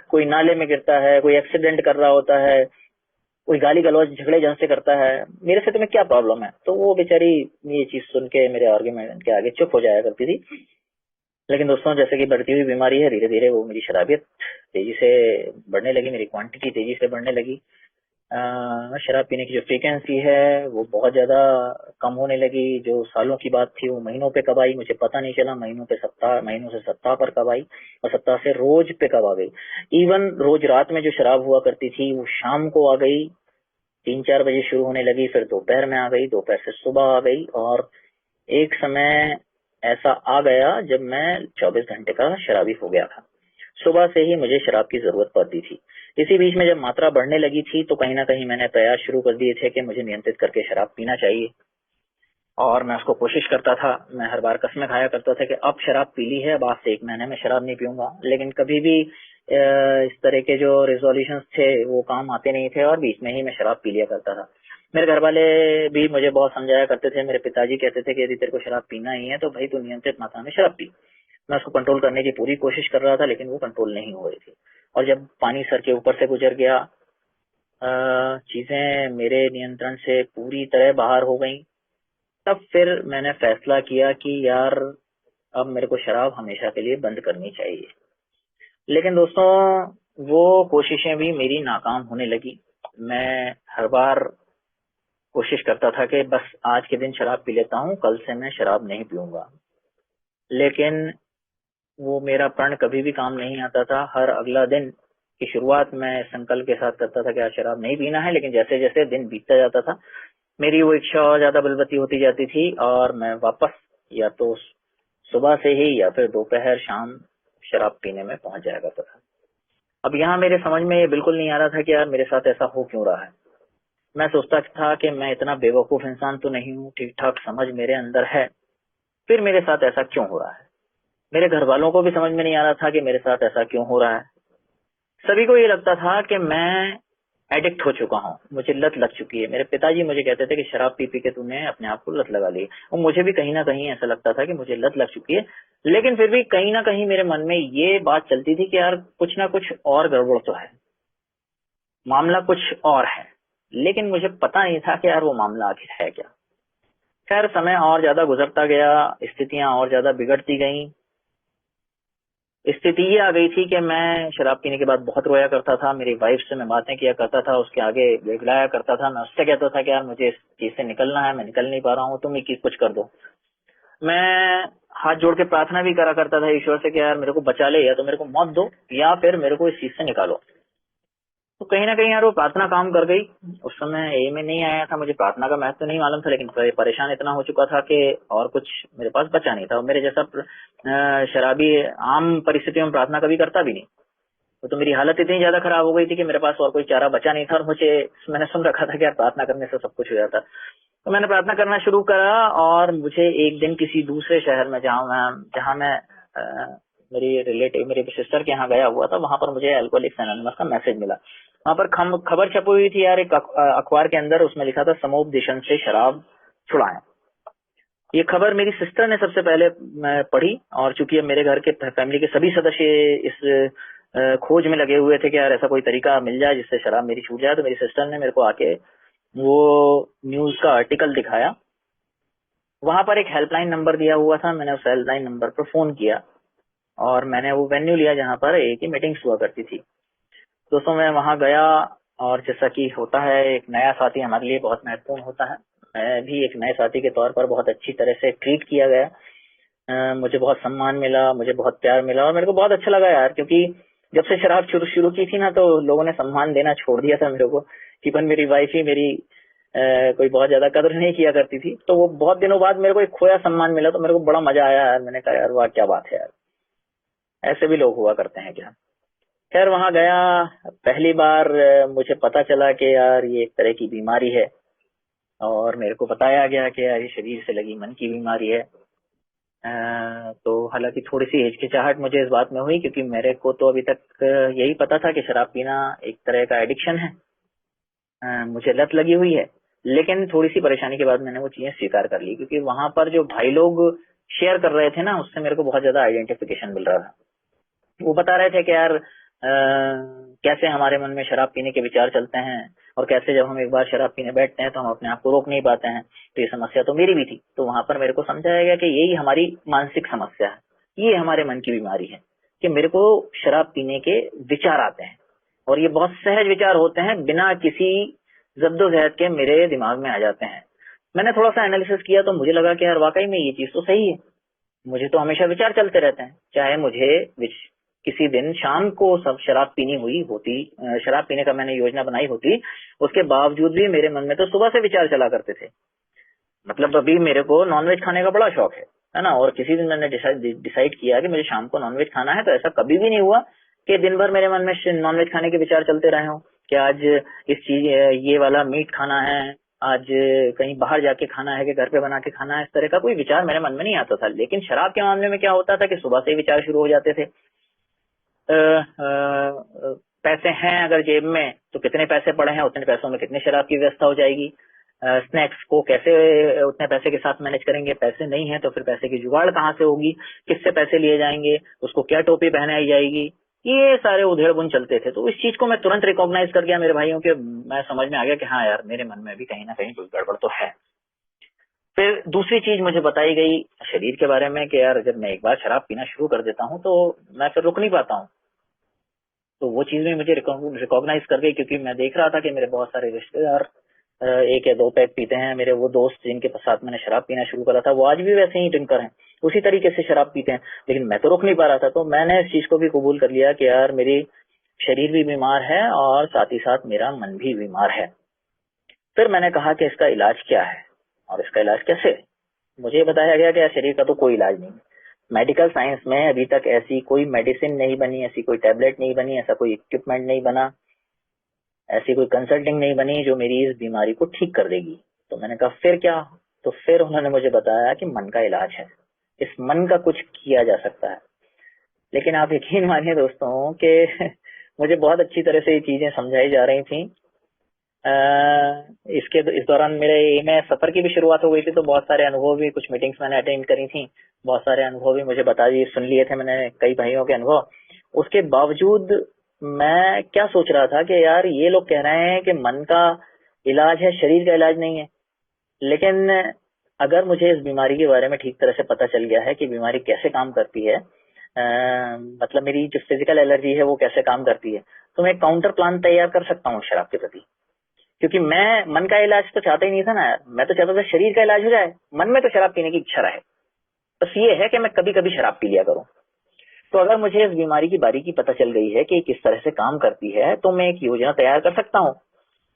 Speaker 1: कोई नाले में गिरता है, कोई एक्सीडेंट कर रहा होता है, कोई गाली गलौज झगड़े झांसे करता है, मेरे से तुम्हें क्या प्रॉब्लम है। तो वो बेचारी ये चीज सुन के मेरे आर्ग्यूमेंट के आगे चुप हो जाया करती थी। लेकिन दोस्तों, जैसे कि बढ़ती हुई बीमारी है, धीरे धीरे वो मेरी शराबियत तेजी से बढ़ने लगी, मेरी क्वांटिटी तेजी से बढ़ने लगी। शराब पीने की जो फ्रीक्वेंसी है वो बहुत ज्यादा कम होने लगी। जो सालों की बात थी वो महीनों पे कब आई मुझे पता नहीं चला, महीनों से सप्ताह पर कब आई, और सप्ताह से रोज पे कब आ गई। इवन रोज रात में जो शराब हुआ करती थी वो शाम को आ गई, 3-4 बजे शुरू होने लगी, फिर दोपहर में आ गई, दोपहर से सुबह आ गई, और एक समय ऐसा आ गया जब मैं 24 घंटे का शराबी हो गया था। सुबह से ही मुझे शराब की जरूरत पड़ती थी। इसी बीच में जब मात्रा बढ़ने लगी थी, तो कहीं ना कहीं मैंने प्रयास शुरू कर दिए थे कि मुझे नियंत्रित करके शराब पीना चाहिए, और मैं उसको कोशिश करता था। मैं हर बार कसमें खाया करता था कि अब शराब पी ली है, अब आज से 1 महीने में शराब नहीं पीऊंगा। लेकिन कभी भी इस तरह के जो रेजोल्यूशंस थे वो काम आते नहीं थे, और बीच में ही मैं शराब पी लिया करता था। मेरे घर वाले भी मुझे बहुत समझाया करते थे। मेरे पिताजी कहते थे कि यदि तेरे को शराब पीना ही है तो भाई तू नियंत्रित मात्रा में शराब पी। मैं उसको कंट्रोल करने की पूरी कोशिश कर रहा था, लेकिन वो कंट्रोल नहीं हो रही थी। और जब पानी सर के ऊपर से गुजर गया, चीजें मेरे नियंत्रण से पूरी तरह बाहर हो गई, तब फिर मैंने फैसला किया कि यार, अब मेरे को शराब हमेशा के लिए बंद करनी चाहिए। लेकिन दोस्तों, वो कोशिशें भी मेरी नाकाम होने लगी। मैं हर बार कोशिश करता था कि बस आज के दिन शराब पी लेता हूँ, कल से मैं शराब नहीं पीऊंगा। लेकिन वो मेरा प्रण कभी भी काम नहीं आता था। हर अगला दिन की शुरुआत मैं संकल्प के साथ करता था कि आज शराब नहीं पीना है, लेकिन जैसे जैसे दिन बीतता जाता था, मेरी वो इच्छा और ज्यादा बलवती होती जाती थी, और मैं वापस या तो सुबह से ही या फिर दोपहर शाम शराब पीने में पहुंच जाया करता था। अब यहाँ मेरे समझ में ये बिल्कुल नहीं आ रहा था कि यार, मेरे साथ ऐसा हो क्यों रहा है। मैं सोचता था कि मैं इतना बेवकूफ इंसान तो नहीं हूँ, ठीक ठाक समझ मेरे अंदर है, फिर मेरे साथ ऐसा क्यों हो रहा है। मेरे घर वालों को भी समझ में नहीं आ रहा था कि मेरे साथ ऐसा क्यों हो रहा है। सभी को ये लगता था कि मैं एडिक्ट हो चुका हूँ, मुझे लत लग चुकी है। मेरे पिताजी मुझे कहते थे कि शराब पी पी के तूने अपने आप को लत लगा ली, और मुझे भी कहीं ना कहीं ऐसा लगता था कि मुझे लत लग चुकी है। लेकिन फिर भी कहीं ना कहीं मेरे मन में ये बात चलती थी कि यार, कुछ ना कुछ और गड़बड़ तो है, मामला कुछ और है। लेकिन मुझे पता नहीं था कि यार वो मामला आखिर है क्या। खैर, समय और ज्यादा गुजरता गया, स्थितियां और ज्यादा बिगड़ती गईं। स्थिति ये आ गई थी कि मैं शराब पीने के बाद बहुत रोया करता था। मेरी वाइफ से मैं बातें किया करता था, उसके आगे गिड़गिड़ाया करता था। मैं उससे कहता था कि यार, मुझे इस चीज से निकलना है, मैं निकल नहीं पा रहा हूँ, तुम ही कुछ कर दो। मैं हाथ जोड़ के प्रार्थना भी करा करता था ईश्वर से कि यार, मेरे को बचा ले, या तो मेरे को मौत दो, या फिर मेरे को इस चीज से निकालो। तो कहीं ना कहीं यार वो प्रार्थना काम कर गई। उस समय ए में नहीं आया था, मुझे प्रार्थना का महत्व नहीं मालूम था, लेकिन परेशान इतना हो चुका था कि और कुछ मेरे पास बचा नहीं था। मेरे जैसा शराबी आम परिस्थितियों में प्रार्थना कभी करता भी नहीं। तो मेरी हालत इतनी ज्यादा खराब हो गई थी कि मेरे पास और कोई चारा बचा नहीं था, और मैंने सुन रखा था कि यार, प्रार्थना करने से सब कुछ हो जाता। तो मैंने प्रार्थना करना शुरू करा, और मुझे एक दिन किसी दूसरे शहर में जहाँ मैं मेरी सिस्टर के यहाँ गया हुआ था, वहां पर मुझे अल्कोहलिक्स एनोनिमस का मैसेज मिला। वहां पर खबर छपी हुई थी यार, एक अखबार के अंदर, उसमें लिखा था समुपदेशन से शराब छुड़ाएं। ये खबर मेरी सिस्टर ने सबसे पहले पढ़ी, और चूंकि मेरे घर के फैमिली के सभी सदस्य इस खोज में लगे हुए थे कि यार, ऐसा कोई तरीका मिल जाए जिससे शराब मेरी छूट जाए, तो मेरी सिस्टर ने मेरे को आके वो न्यूज का आर्टिकल दिखाया। वहां पर एक हेल्पलाइन नंबर दिया हुआ था। मैंने उस हेल्पलाइन नंबर पर फोन किया, और मैंने वो वेन्यू लिया जहाँ पर एक ही मीटिंग्स हुआ करती थी। दोस्तों, मैं वहां गया, और जैसा कि होता है, एक नया साथी हमारे लिए बहुत महत्वपूर्ण होता है। मैं भी एक नए साथी के तौर पर बहुत अच्छी तरह से ट्रीट किया गया। मुझे बहुत सम्मान मिला, मुझे बहुत प्यार मिला और मेरे को बहुत अच्छा लगा यार, क्योंकि जब से शराब शुरू शुरू की थी ना तो लोगों ने सम्मान देना छोड़ दिया था मेरे को। इवन मेरी वाइफ ही मेरी कोई बहुत ज्यादा कदर नहीं किया करती थी, तो वो बहुत दिनों बाद मेरे को एक खोया सम्मान मिला तो मेरे को बड़ा मजा आया यार। मैंने कहा यार वाह क्या बात है यार, ऐसे भी लोग हुआ करते हैं क्या। खैर वहां गया, पहली बार मुझे पता चला कि यार ये एक तरह की बीमारी है और मेरे को बताया गया कि यार ये शरीर से लगी मन की बीमारी है। तो हालांकि थोड़ी सी हिचकिचाहट मुझे इस बात में हुई, क्योंकि मेरे को तो अभी तक यही पता था कि शराब पीना एक तरह का एडिक्शन है, मुझे लत लगी हुई है। लेकिन थोड़ी सी परेशानी के बाद मैंने वो चीजें स्वीकार कर ली, क्योंकि वहां पर जो भाई लोग शेयर कर रहे थे ना उससे मेरे को बहुत ज्यादा आइडेंटिफिकेशन मिल रहा था। वो बता रहे थे कि यार कैसे हमारे मन में शराब पीने के विचार चलते हैं और कैसे जब हम एक बार शराब पीने बैठते हैं तो हम अपने आप को रोक नहीं पाते हैं। तो ये समस्या तो मेरी भी थी। तो वहां पर मेरे को समझाया गया कि यही हमारी मानसिक समस्या है, ये हमारे मन की बीमारी है कि मेरे को शराब पीने के विचार आते हैं और ये बहुत सहज विचार होते हैं, बिना किसी जद्दोजहद के मेरे दिमाग में आ जाते हैं। मैंने थोड़ा सा एनालिसिस किया तो मुझे लगा कि यार वाकई में ये चीज तो सही है। मुझे तो हमेशा विचार चलते रहते हैं, चाहे मुझे किसी दिन शाम को सब शराब पीनी हुई होती, शराब पीने का मैंने योजना बनाई होती, उसके बावजूद भी मेरे मन में तो सुबह से विचार चला करते थे। मतलब अभी मेरे को नॉनवेज खाने का बड़ा शौक है ना, और किसी दिन मैंने डिसाइड किया कि मुझे शाम को नॉनवेज खाना है, तो ऐसा कभी भी नहीं हुआ कि दिन भर मेरे मन में नॉनवेज खाने के विचार चलते रहे हो कि आज इस चीज ये वाला मीट खाना है, आज कहीं बाहर जाके खाना है कि घर पे बना के खाना है। इस तरह का कोई विचार मेरे मन में नहीं आता था। लेकिन शराब के मामले में क्या होता था कि सुबह से ही विचार शुरू हो जाते थे। पैसे हैं अगर जेब में तो कितने पैसे पड़े हैं, उतने पैसों में कितने शराब की व्यवस्था हो जाएगी, स्नैक्स को कैसे उतने पैसे के साथ मैनेज करेंगे, पैसे नहीं है तो फिर पैसे की जुगाड़ कहाँ से होगी, किससे पैसे लिए जाएंगे, उसको क्या टोपी पहनाई जाएगी, ये सारे उधेड़ बुन चलते थे। तो इस चीज को मैं तुरंत रिकॉग्नाइज कर गया मेरे भाइयों के। मैं समझ में आ गया कि हाँ यार मेरे मन में भी कहीं ना कहीं कोई गड़बड़ तो है। फिर दूसरी चीज मुझे बताई गई शरीर के बारे में कि यार जब मैं एक बार शराब पीना शुरू कर देता हूँ तो मैं फिर रुक नहीं पाता हूँ। तो वो चीज भी मुझे रिकॉग्नाइज कर गई, क्योंकि मैं देख रहा था कि मेरे बहुत सारे रिश्तेदार 1 या 2 पैक पीते हैं। मेरे वो दोस्त जिनके साथ मैंने शराब पीना शुरू करा था वो आज भी वैसे ही ड्रिंकर हैं, उसी तरीके से शराब पीते हैं, लेकिन मैं तो रोक नहीं पा रहा था। तो मैंने इस चीज को भी कबूल कर लिया कि यार मेरी शरीर भी बीमार है और साथ ही साथ मेरा मन भी बीमार है। फिर मैंने कहा कि इसका इलाज क्या है और इसका इलाज कैसे। मुझे बताया गया कि यार शरीर का तो कोई इलाज नहीं, मेडिकल साइंस में अभी तक ऐसी कोई मेडिसिन नहीं बनी, ऐसी कोई टैबलेट नहीं बनी, ऐसा कोई इक्विपमेंट नहीं बना, ऐसी कोई कंसल्टिंग नहीं बनी जो मेरी इस बीमारी को ठीक कर देगी। तो मैंने कहा फिर क्या। तो फिर उन्होंने मुझे बताया कि मन का इलाज है, इस मन का कुछ किया जा सकता है। लेकिन आप यकीन मानिए दोस्तों कि मुझे बहुत अच्छी तरह से ये चीजें समझाई जा रही थी। इस दौरान मेरे सफर की भी शुरुआत हो गई थी, तो बहुत सारे अनुभव भी, कुछ मीटिंग्स मैंने अटेंड करी थी, बहुत सारे अनुभव भी मुझे बता दिए, सुन लिए थे मैंने कई भाइयों के अनुभव। उसके बावजूद मैं क्या सोच रहा था कि यार ये लोग कह रहे हैं कि मन का इलाज है, शरीर का इलाज नहीं है। लेकिन अगर मुझे इस बीमारी के बारे में ठीक तरह से पता चल गया है कि बीमारी कैसे काम करती है, मतलब मेरी जो फिजिकल एलर्जी है वो कैसे काम करती है, तो मैं काउंटर प्लान तैयार कर सकता हूँ शराब के प्रति। क्योंकि मैं मन का इलाज तो चाहता ही नहीं था ना यार, मैं तो चाहता था शरीर का इलाज हो जाए, मन में तो शराब पीने की इच्छा रहे। बस ये है कि मैं कभी कभी शराब पी लिया करूं। तो अगर मुझे इस बीमारी की बारीकी पता चल गई है कि किस तरह से काम करती है, तो मैं एक योजना तैयार कर सकता हूँ।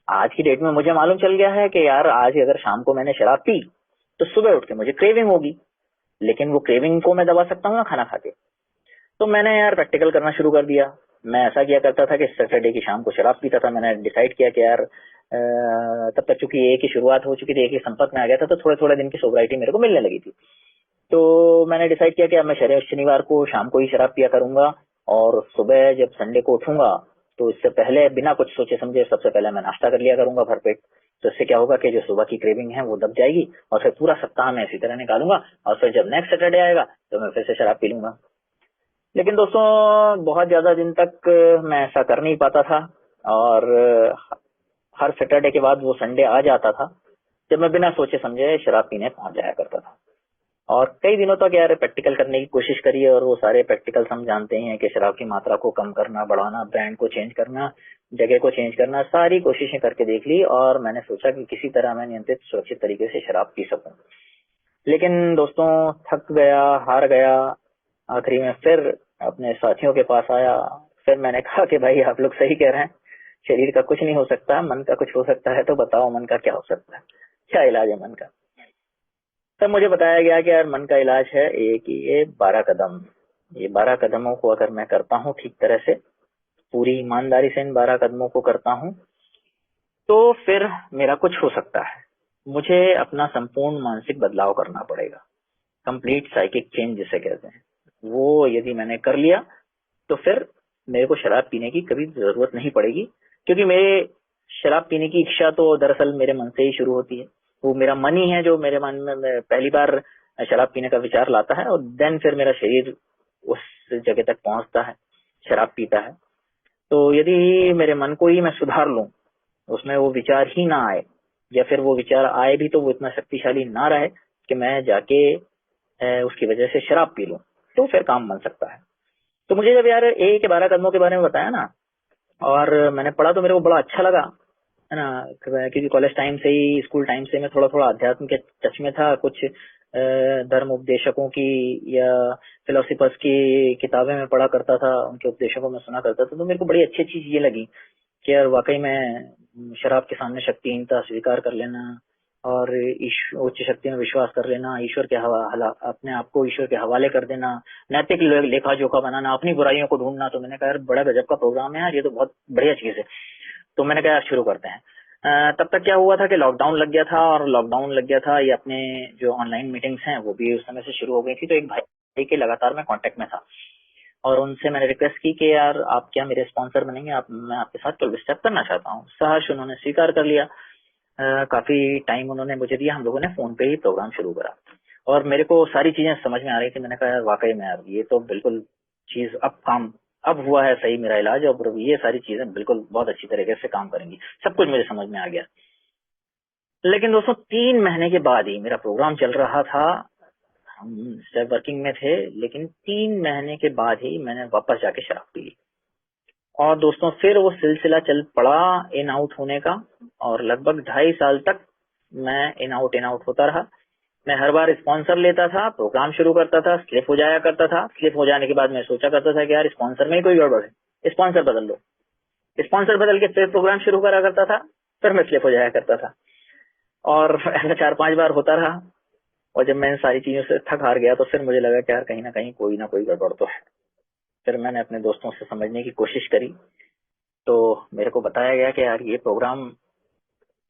Speaker 1: आज की डेट में मुझे मालूम चल गया है कि यार आज अगर शाम को मैंने शराब पी तो सुबह उठ के मुझे क्रेविंग होगी, लेकिन वो क्रेविंग को मैं दबा सकता हूँ ना खाना खा के। तो मैंने यार प्रैक्टिकल करना शुरू कर दिया। मैं ऐसा किया करता था कि सैटरडे की शाम को शराब पीता था। मैंने डिसाइड किया कि यार तब तक चूंकि एक ही शुरुआत हो चुकी थी, एक ही संपर्क में आ गया था, तो थोड़े थोड़े दिन की सोब्राइटी मेरे को मिलने लगी थी। तो मैंने डिसाइड किया कि अब मैं शनिवार को शाम को ही शराब पिया करूंगा, और सुबह जब संडे को उठूंगा तो इससे पहले बिना कुछ सोचे समझे सबसे पहले मैं नाश्ता कर लिया करूंगा भरपेट। तो इससे क्या होगा कि जो सुबह की क्रेविंग है वो दब जाएगी, और फिर पूरा सप्ताह मैं इसी तरह निकालूंगा, और फिर जब नेक्स्ट सैटरडे आएगा तो मैं फिर से शराब पी लूंगा। लेकिन दोस्तों बहुत ज्यादा दिन तक मैं ऐसा कर नहीं पाता था, और हर सैटरडे के बाद वो संडे आ जाता था जब मैं बिना सोचे समझे शराब पीने पहुंच जाया करता था। और कई दिनों तक यार प्रैक्टिकल करने की कोशिश करी है, और वो सारे प्रैक्टिकल हम जानते ही हैं कि शराब की मात्रा को कम करना, बढ़ाना, ब्रांड को चेंज करना, जगह को चेंज करना, सारी कोशिशें करके देख ली, और मैंने सोचा कि किसी तरह मैं नियंत्रित सुरक्षित तरीके से शराब पी सकूं। लेकिन दोस्तों थक गया, हार गया। आखिरी में फिर अपने साथियों के पास आया। फिर मैंने कहा कि भाई आप लोग सही कह रहे हैं, शरीर का कुछ नहीं हो सकता, मन का कुछ हो सकता है, तो बताओ मन का क्या हो सकता है, क्या इलाज है मन का। तब मुझे बताया गया कि यार मन का इलाज है एक ही, ये 12 कदम। ये 12 कदमों को अगर मैं करता हूँ ठीक तरह से, पूरी ईमानदारी से इन 12 कदमों को करता हूँ, तो फिर मेरा कुछ हो सकता है। मुझे अपना संपूर्ण मानसिक बदलाव करना पड़ेगा, कंप्लीट साइकिक चेंज जिसे कहते हैं। वो यदि मैंने कर लिया तो फिर मेरे को शराब पीने की कभी जरूरत नहीं पड़ेगी, क्योंकि मेरे शराब पीने की इच्छा तो दरअसल मेरे मन से ही शुरू होती है। वो मेरा मन ही है जो मेरे मन में मैं पहली बार शराब पीने का विचार लाता है, और देन फिर मेरा शरीर उस जगह तक पहुंचता है, शराब पीता है। तो यदि मेरे मन को ही मैं सुधार लूं, उसमें वो विचार ही ना आए, या फिर वो विचार आए भी तो वो इतना शक्तिशाली ना रहे कि मैं जाके उसकी वजह से शराब पी लूं, तो फिर काम बन सकता है। तो मुझे जब यार ए के 12 कदमों के बारे में बताया ना, और मैंने पढ़ा, तो मेरे को बड़ा अच्छा लगा, है ना। क्योंकि कॉलेज टाइम से ही, स्कूल टाइम से मैं थोड़ा थोड़ा अध्यात्म के टच में था। कुछ धर्म उपदेशकों की या फिलोसफर्स की किताबें मैं पढ़ा करता था, उनके उपदेशों को मैं सुना करता था। तो मेरे को बड़ी अच्छी अच्छी चीजें लगी कि यार वाकई में शराब के सामने शक्तिहीनता स्वीकार कर लेना, और उच्च शक्ति में विश्वास कर लेना, ईश्वर के अपने आप को ईश्वर के हवाले कर देना, नैतिक लेखा जोखा बनाना, अपनी बुराइयों को ढूंढना। तो मैंने कहा यार बड़ा गजब का प्रोग्राम है यार, ये तो बहुत बढ़िया चीज है। तो मैंने कहा यार शुरू करते हैं। तब तक क्या हुआ था कि लॉकडाउन लग गया था, और लॉकडाउन लग गया था, ये अपने जो ऑनलाइन मीटिंग्स हैं वो भी उस समय से शुरू हो गई थी। तो एक भाई के लगातार मैं कांटेक्ट में था, और उनसे मैंने रिक्वेस्ट की कि यार आप क्या मेरे स्पॉन्सर बनेंगे, आप, मैं आपके साथ 12 स्टेप करना चाहता हूँ। सहर्ष उन्होंने स्वीकार कर लिया। काफी टाइम उन्होंने मुझे दिया, हम लोगों ने फोन पे ही प्रोग्राम शुरू करा, और मेरे को सारी चीजें समझ में आ रही थी। मैंने कहा यार वाकई में यार ये तो बिल्कुल चीज अब हुआ है सही मेरा इलाज, और ये सारी चीजें बिल्कुल बहुत अच्छी तरीके से काम करेंगी। सब कुछ मुझे समझ में आ गया। लेकिन दोस्तों 3 महीने के बाद ही, मेरा प्रोग्राम चल रहा था, हम स्टेप वर्किंग में थे, लेकिन 3 महीने के बाद ही मैंने वापस जाके शराब पी ली। और दोस्तों फिर वो सिलसिला चल पड़ा इन आउट होने का, और लगभग 2.5 साल तक मैं इन आउट होता रहा। मैं हर बार स्पॉन्सर लेता था, प्रोग्राम शुरू करता था, स्लिप हो जाया करता था। स्लिप हो जाने के बाद मैं सोचा करता था कि यार स्पॉन्सर में ही कोई गड़बड़ है, स्पॉन्सर बदल लो। स्पॉन्सर बदल के फिर प्रोग्राम शुरू करा करता था, फिर मैं स्लिप हो जाया करता था। और ऐसा 4-5 बार होता रहा। और जब मैं इन सारी चीजों से थक हार गया, तो फिर मुझे लगा कि यार कहीं ना कोई गड़बड़ तो है। फिर मैंने अपने दोस्तों से समझने की कोशिश करी, तो मेरे को बताया गया कि यार ये प्रोग्राम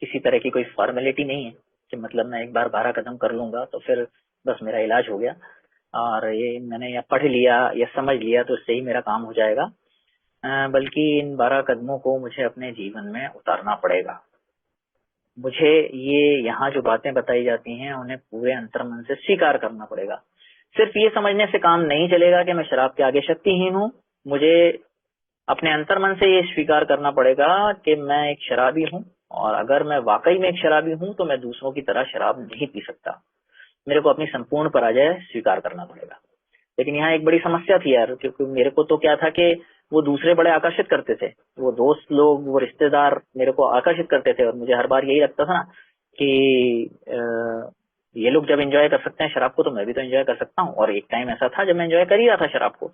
Speaker 1: किसी तरह की कोई फॉर्मेलिटी नहीं है कि मतलब मैं एक बार 12 कदम कर लूंगा तो फिर बस मेरा इलाज हो गया, और ये मैंने या पढ़ लिया या समझ लिया तो इससे ही मेरा काम हो जाएगा। बल्कि इन 12 कदमों को मुझे अपने जीवन में उतारना पड़ेगा। मुझे ये यहाँ जो बातें बताई जाती हैं उन्हें पूरे अंतर्मन से स्वीकार करना पड़ेगा। सिर्फ ये समझने से काम नहीं चलेगा कि मैं शराब के आगे शक्तिहीन हूँ। मुझे अपने अंतर्मन से ये स्वीकार करना पड़ेगा कि मैं एक शराबी हूँ, और अगर मैं वाकई में एक शराबी हूँ तो मैं दूसरों की तरह शराब नहीं पी सकता। मेरे को अपनी संपूर्ण पराजय स्वीकार करना पड़ेगा। लेकिन यहाँ एक बड़ी समस्या थी यार, क्योंकि मेरे को तो क्या था कि वो दूसरे बड़े आकर्षित करते थे, वो दोस्त लोग, वो रिश्तेदार मेरे को आकर्षित करते थे, और मुझे हर बार यही लगता था ना कि ये लोग जब एंजॉय कर सकते हैं शराब को, तो मैं भी तो एंजॉय कर सकता हूँ। और एक टाइम ऐसा था जब मैं एंजॉय कर ही रहा था शराब को।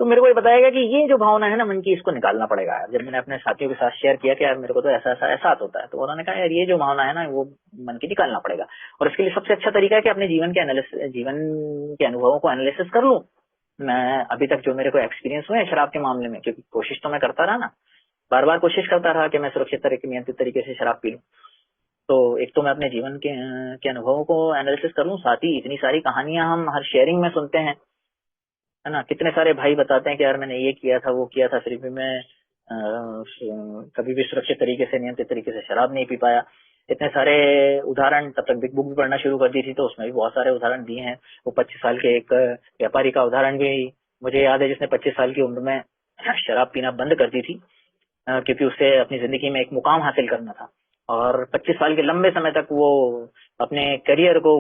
Speaker 1: तो मेरे को ये बताया गया कि ये जो भावना है ना मन की, इसको निकालना पड़ेगा यार। जब मैंने अपने साथियों के साथ शेयर किया कि यार मेरे को तो ऐसा ऐसा एहसास होता है, तो उन्होंने कहा यार ये जो भावना है ना वो मन की निकालना पड़ेगा। और इसके लिए सबसे अच्छा तरीका है कि अपने जीवन के अनुभवों को एनालिसिस कर लूं। मैं अभी तक जो मेरे को एक्सपीरियंस हुए हैं शराब के मामले में, क्योंकि कोशिश तो मैं करता रहा ना, बार बार कोशिश करता रहा कि मैं सुरक्षित तरीके, नियंत्रित तरीके से शराब पी लूं। तो एक तो मैं अपने जीवन के अनुभवों को एनालिसिस कर लूं, साथ ही इतनी सारी कहानियां हम हर शेयरिंग में सुनते हैं, है ना। कितने सारे भाई बताते हैं कि यार मैंने ये किया था, वो किया था, फिर भी मैं कभी भी सुरक्षित तरीके से, नियंत्रित तरीके से शराब नहीं पी पाया। इतने सारे उदाहरण, तब तक बिग बुक भी पढ़ना शुरू कर दी थी, तो उसमें भी बहुत सारे उदाहरण दिए हैं। वो 25 साल के एक व्यापारी का उदाहरण भी मुझे याद है, जिसने 25 साल की उम्र में शराब पीना बंद कर दी थी, क्योंकि उसे अपनी जिंदगी में एक मुकाम हासिल करना था। और 25 साल के लंबे समय तक वो अपने करियर को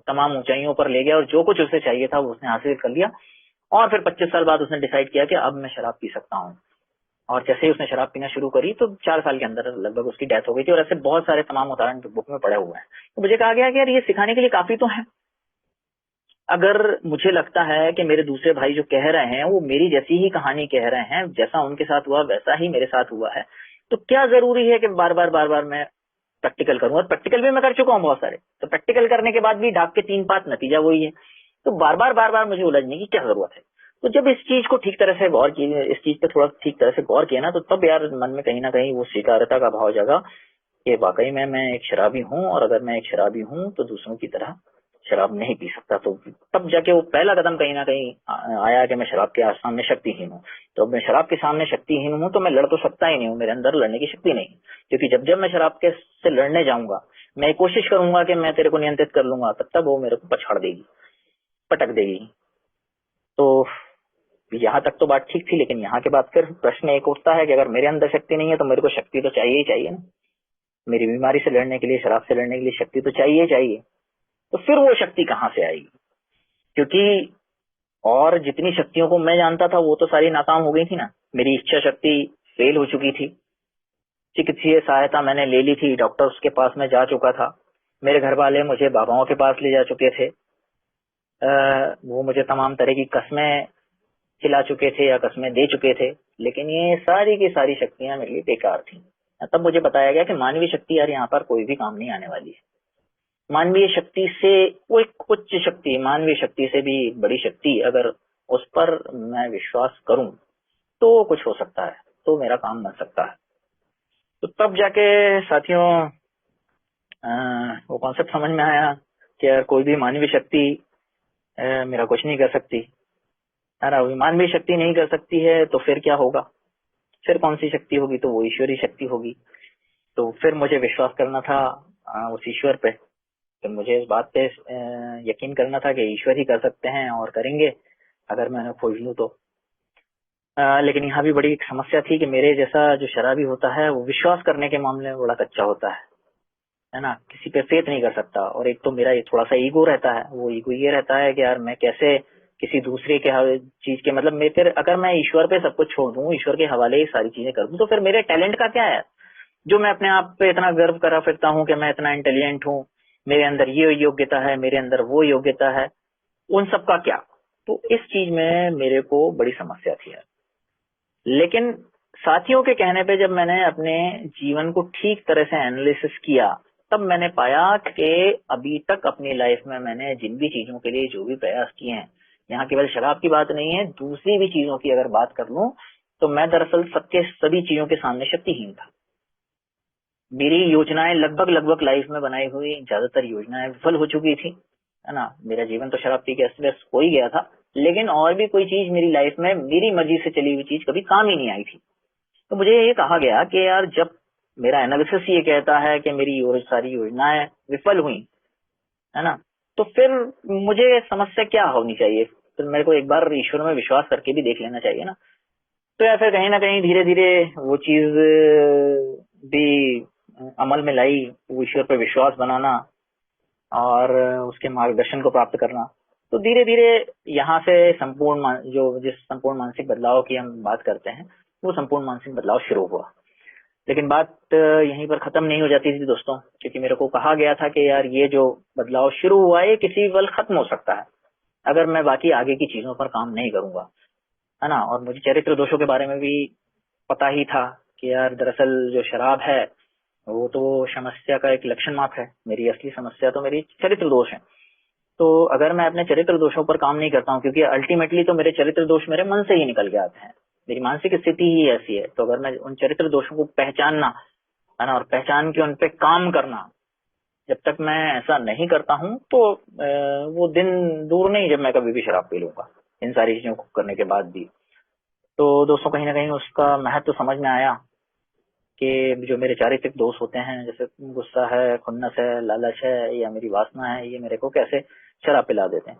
Speaker 1: तमाम ऊंचाइयों पर ले गया, और जो कुछ उसे चाहिए था वो उसने हासिल कर लिया। और फिर 25 साल बाद उसने डिसाइड किया कि अब मैं शराब पी सकता हूँ। और जैसे ही उसने शराब पीना शुरू करी तो 4 साल के अंदर लगभग उसकी डेथ हो गई थी। और ऐसे बहुत सारे तमाम उदाहरण बुक में पड़े हुए हैं। तो मुझे कहा गया कि यार ये सिखाने के लिए काफी तो है। अगर मुझे लगता है कि मेरे दूसरे भाई जो कह रहे हैं वो मेरी जैसी ही कहानी कह रहे हैं, जैसा उनके साथ हुआ वैसा ही मेरे साथ हुआ है, तो क्या जरूरी है कि बार बार मैं प्रैक्टिकल करूं। और प्रैक्टिकल भी मैं कर चुका हूं बहुत सारे। तो प्रैक्टिकल करने के बाद भी डाक के 3 पात, नतीजा वही है। तो बार बार मुझे उलझने की क्या जरूरत है। तो जब इस चीज को ठीक तरह से गौर किए, इस चीज पे थोड़ा ठीक तरह से गौर किया ना, तो तब यार मन में कहीं ना कहीं वो स्वीकार्यता का भाव जगा कि वाकई में मैं एक शराबी हूँ, और अगर मैं एक शराबी हूँ तो दूसरों की तरह शराब नहीं पी सकता। तो तब जाके वो पहला कदम कहीं ना कहीं आया कि मैं शराब के सामने शक्तिहीन हूँ। तो अब मैं शराब के सामने शक्तिहीन हूँ तो मैं लड़ तो सकता ही नहीं हूँ, मेरे अंदर लड़ने की शक्ति नहीं। क्योंकि जब मैं शराब के से लड़ने जाऊंगा, मैं कोशिश करूंगा कि मैं तेरे को नियंत्रित कर लूंगा, तब वो मेरे को पछाड़ देगी, पटक देगी। तो यहाँ तक तो बात ठीक थी, लेकिन यहाँ के बाद फिर प्रश्न एक उठता है कि अगर मेरे अंदर शक्ति नहीं है तो मेरे को शक्ति तो चाहिए ही चाहिए ना। मेरी बीमारी से लड़ने के लिए, शराब से लड़ने के लिए शक्ति तो चाहिए ही चाहिए। तो फिर वो शक्ति कहाँ से आएगी? क्योंकि और जितनी शक्तियों को मैं जानता था वो तो सारी नाकाम हो गई थी ना। मेरी इच्छा शक्ति फेल हो चुकी थी। चिकित्सीय सहायता मैंने ले ली थी, डॉक्टर्स के पास मैं जा चुका था। मेरे घर वाले मुझे बाबाओं के पास ले जा चुके थे। वो मुझे तमाम तरह की कस्में खिला चुके थे या कस्में दे चुके थे। लेकिन ये सारी की सारी शक्तियां मेरे लिए बेकार थी। तब मुझे बताया गया कि मानवीय शक्ति यार यहाँ पर कोई भी काम नहीं आने वाली है। मानवीय शक्ति से, वो एक उच्च शक्ति, मानवीय शक्ति से भी बड़ी शक्ति, अगर उस पर मैं विश्वास करूं तो कुछ हो सकता है, तो मेरा काम बन सकता है। तो तब जाके साथियों वो कॉन्सेप्ट समझ में आया कि यार कोई भी मानवीय शक्ति मेरा कुछ नहीं कर सकती है ना। मानवीय शक्ति नहीं कर सकती है तो फिर क्या होगा? फिर कौन सी शक्ति होगी? तो वो ईश्वरीय शक्ति होगी। तो फिर मुझे विश्वास करना था उस ईश्वर पे। तो मुझे इस बात पे यकीन करना था कि ईश्वर ही कर सकते हैं और करेंगे अगर मैं उन्हें खोज लूं तो। लेकिन यहाँ भी बड़ी एक समस्या थी कि मेरे जैसा जो शराबी होता है वो विश्वास करने के मामले में बड़ा कच्चा होता है ना। किसी पे फेथ नहीं कर सकता। और एक तो मेरा ये थोड़ा सा ईगो रहता है। वो ईगो ये रहता है कि यार मैं कैसे किसी दूसरे के चीज के, मतलब मैं फिर अगर मैं ईश्वर पे सब कुछ छोड़ दूं, ईश्वर के हवाले ही सारी चीजें कर दूं, तो फिर मेरे टैलेंट का क्या है? जो मैं अपने आप पे इतना गर्व करा फिरता हूँ कि मैं इतना इंटेलिजेंट हूँ, मेरे अंदर ये योग्यता है, मेरे अंदर वो योग्यता है, उन सब का क्या? तो इस चीज में मेरे को बड़ी समस्या थी यार। लेकिन साथियों के कहने पे जब मैंने अपने जीवन को ठीक तरह से एनालिसिस किया, तब मैंने पाया कि अभी तक अपनी लाइफ में मैंने जिन भी चीजों के लिए जो भी प्रयास किए हैं, यहाँ केवल शराब की बात नहीं है, दूसरी भी चीजों की अगर बात कर लूं, तो मैं दरअसल सबके सभी चीजों के सामने शक्तिहीन था। मेरी योजनाएं लगभग लाइफ में बनाई हुई ज्यादातर योजनाएं विफल हो चुकी थी, है ना। मेरा जीवन तो शराब पी के अस्त व्यस्त हो ही गया था, लेकिन और भी कोई चीज मेरी लाइफ में मेरी मर्जी से चली हुई चीज कभी काम ही नहीं आई थी। तो मुझे ये कहा गया कि यार जब मेरा एनालिसिस ये कहता है कि मेरी सारी योजनाएं विफल हुई, है ना, तो फिर मुझे समस्या क्या होनी चाहिए? फिर मेरे को एक बार ईश्वर में विश्वास करके भी देख लेना चाहिए ना। तो या फिर कहीं ना कहीं धीरे धीरे वो चीज भी अमल में लाई, ईश्वर पर विश्वास बनाना और उसके मार्गदर्शन को प्राप्त करना। तो धीरे धीरे यहाँ से संपूर्ण जिस संपूर्ण मानसिक बदलाव की हम बात करते हैं, वो संपूर्ण मानसिक बदलाव शुरू हुआ। लेकिन बात यहीं पर खत्म नहीं हो जाती थी दोस्तों, क्योंकि मेरे को कहा गया था कि यार ये जो बदलाव शुरू हुआ है किसी पल खत्म हो सकता है अगर मैं बाकी आगे की चीजों पर काम नहीं करूंगा, है ना। और मुझे चरित्र दोषों के बारे में भी पता ही था कि यार दरअसल जो शराब है वो तो समस्या का एक लक्षण मात्र है। मेरी असली समस्या तो मेरी चरित्र दोष है। तो अगर मैं अपने चरित्र दोषों पर काम नहीं करता हूँ, क्योंकि अल्टीमेटली तो मेरे चरित्र दोष मेरे मन से ही निकल के आते हैं, मेरी मानसिक स्थिति ही ऐसी है। तो अगर मैं उन चरित्र दोषों को पहचानना, है ना, और पहचान के उन पे काम करना, जब तक मैं ऐसा नहीं करता हूँ तो वो दिन दूर नहीं जब मैं कभी भी शराब पी लूंगा, इन सारी चीजों को करने के बाद भी। तो दोस्तों कहीं ना कहीं उसका महत्व समझ में आया कि जो मेरे चारित्रिक दोष होते हैं, जैसे गुस्सा है, खुन्नस है, लालच है या मेरी वासना है, ये मेरे को कैसे शराब पिला देते हैं।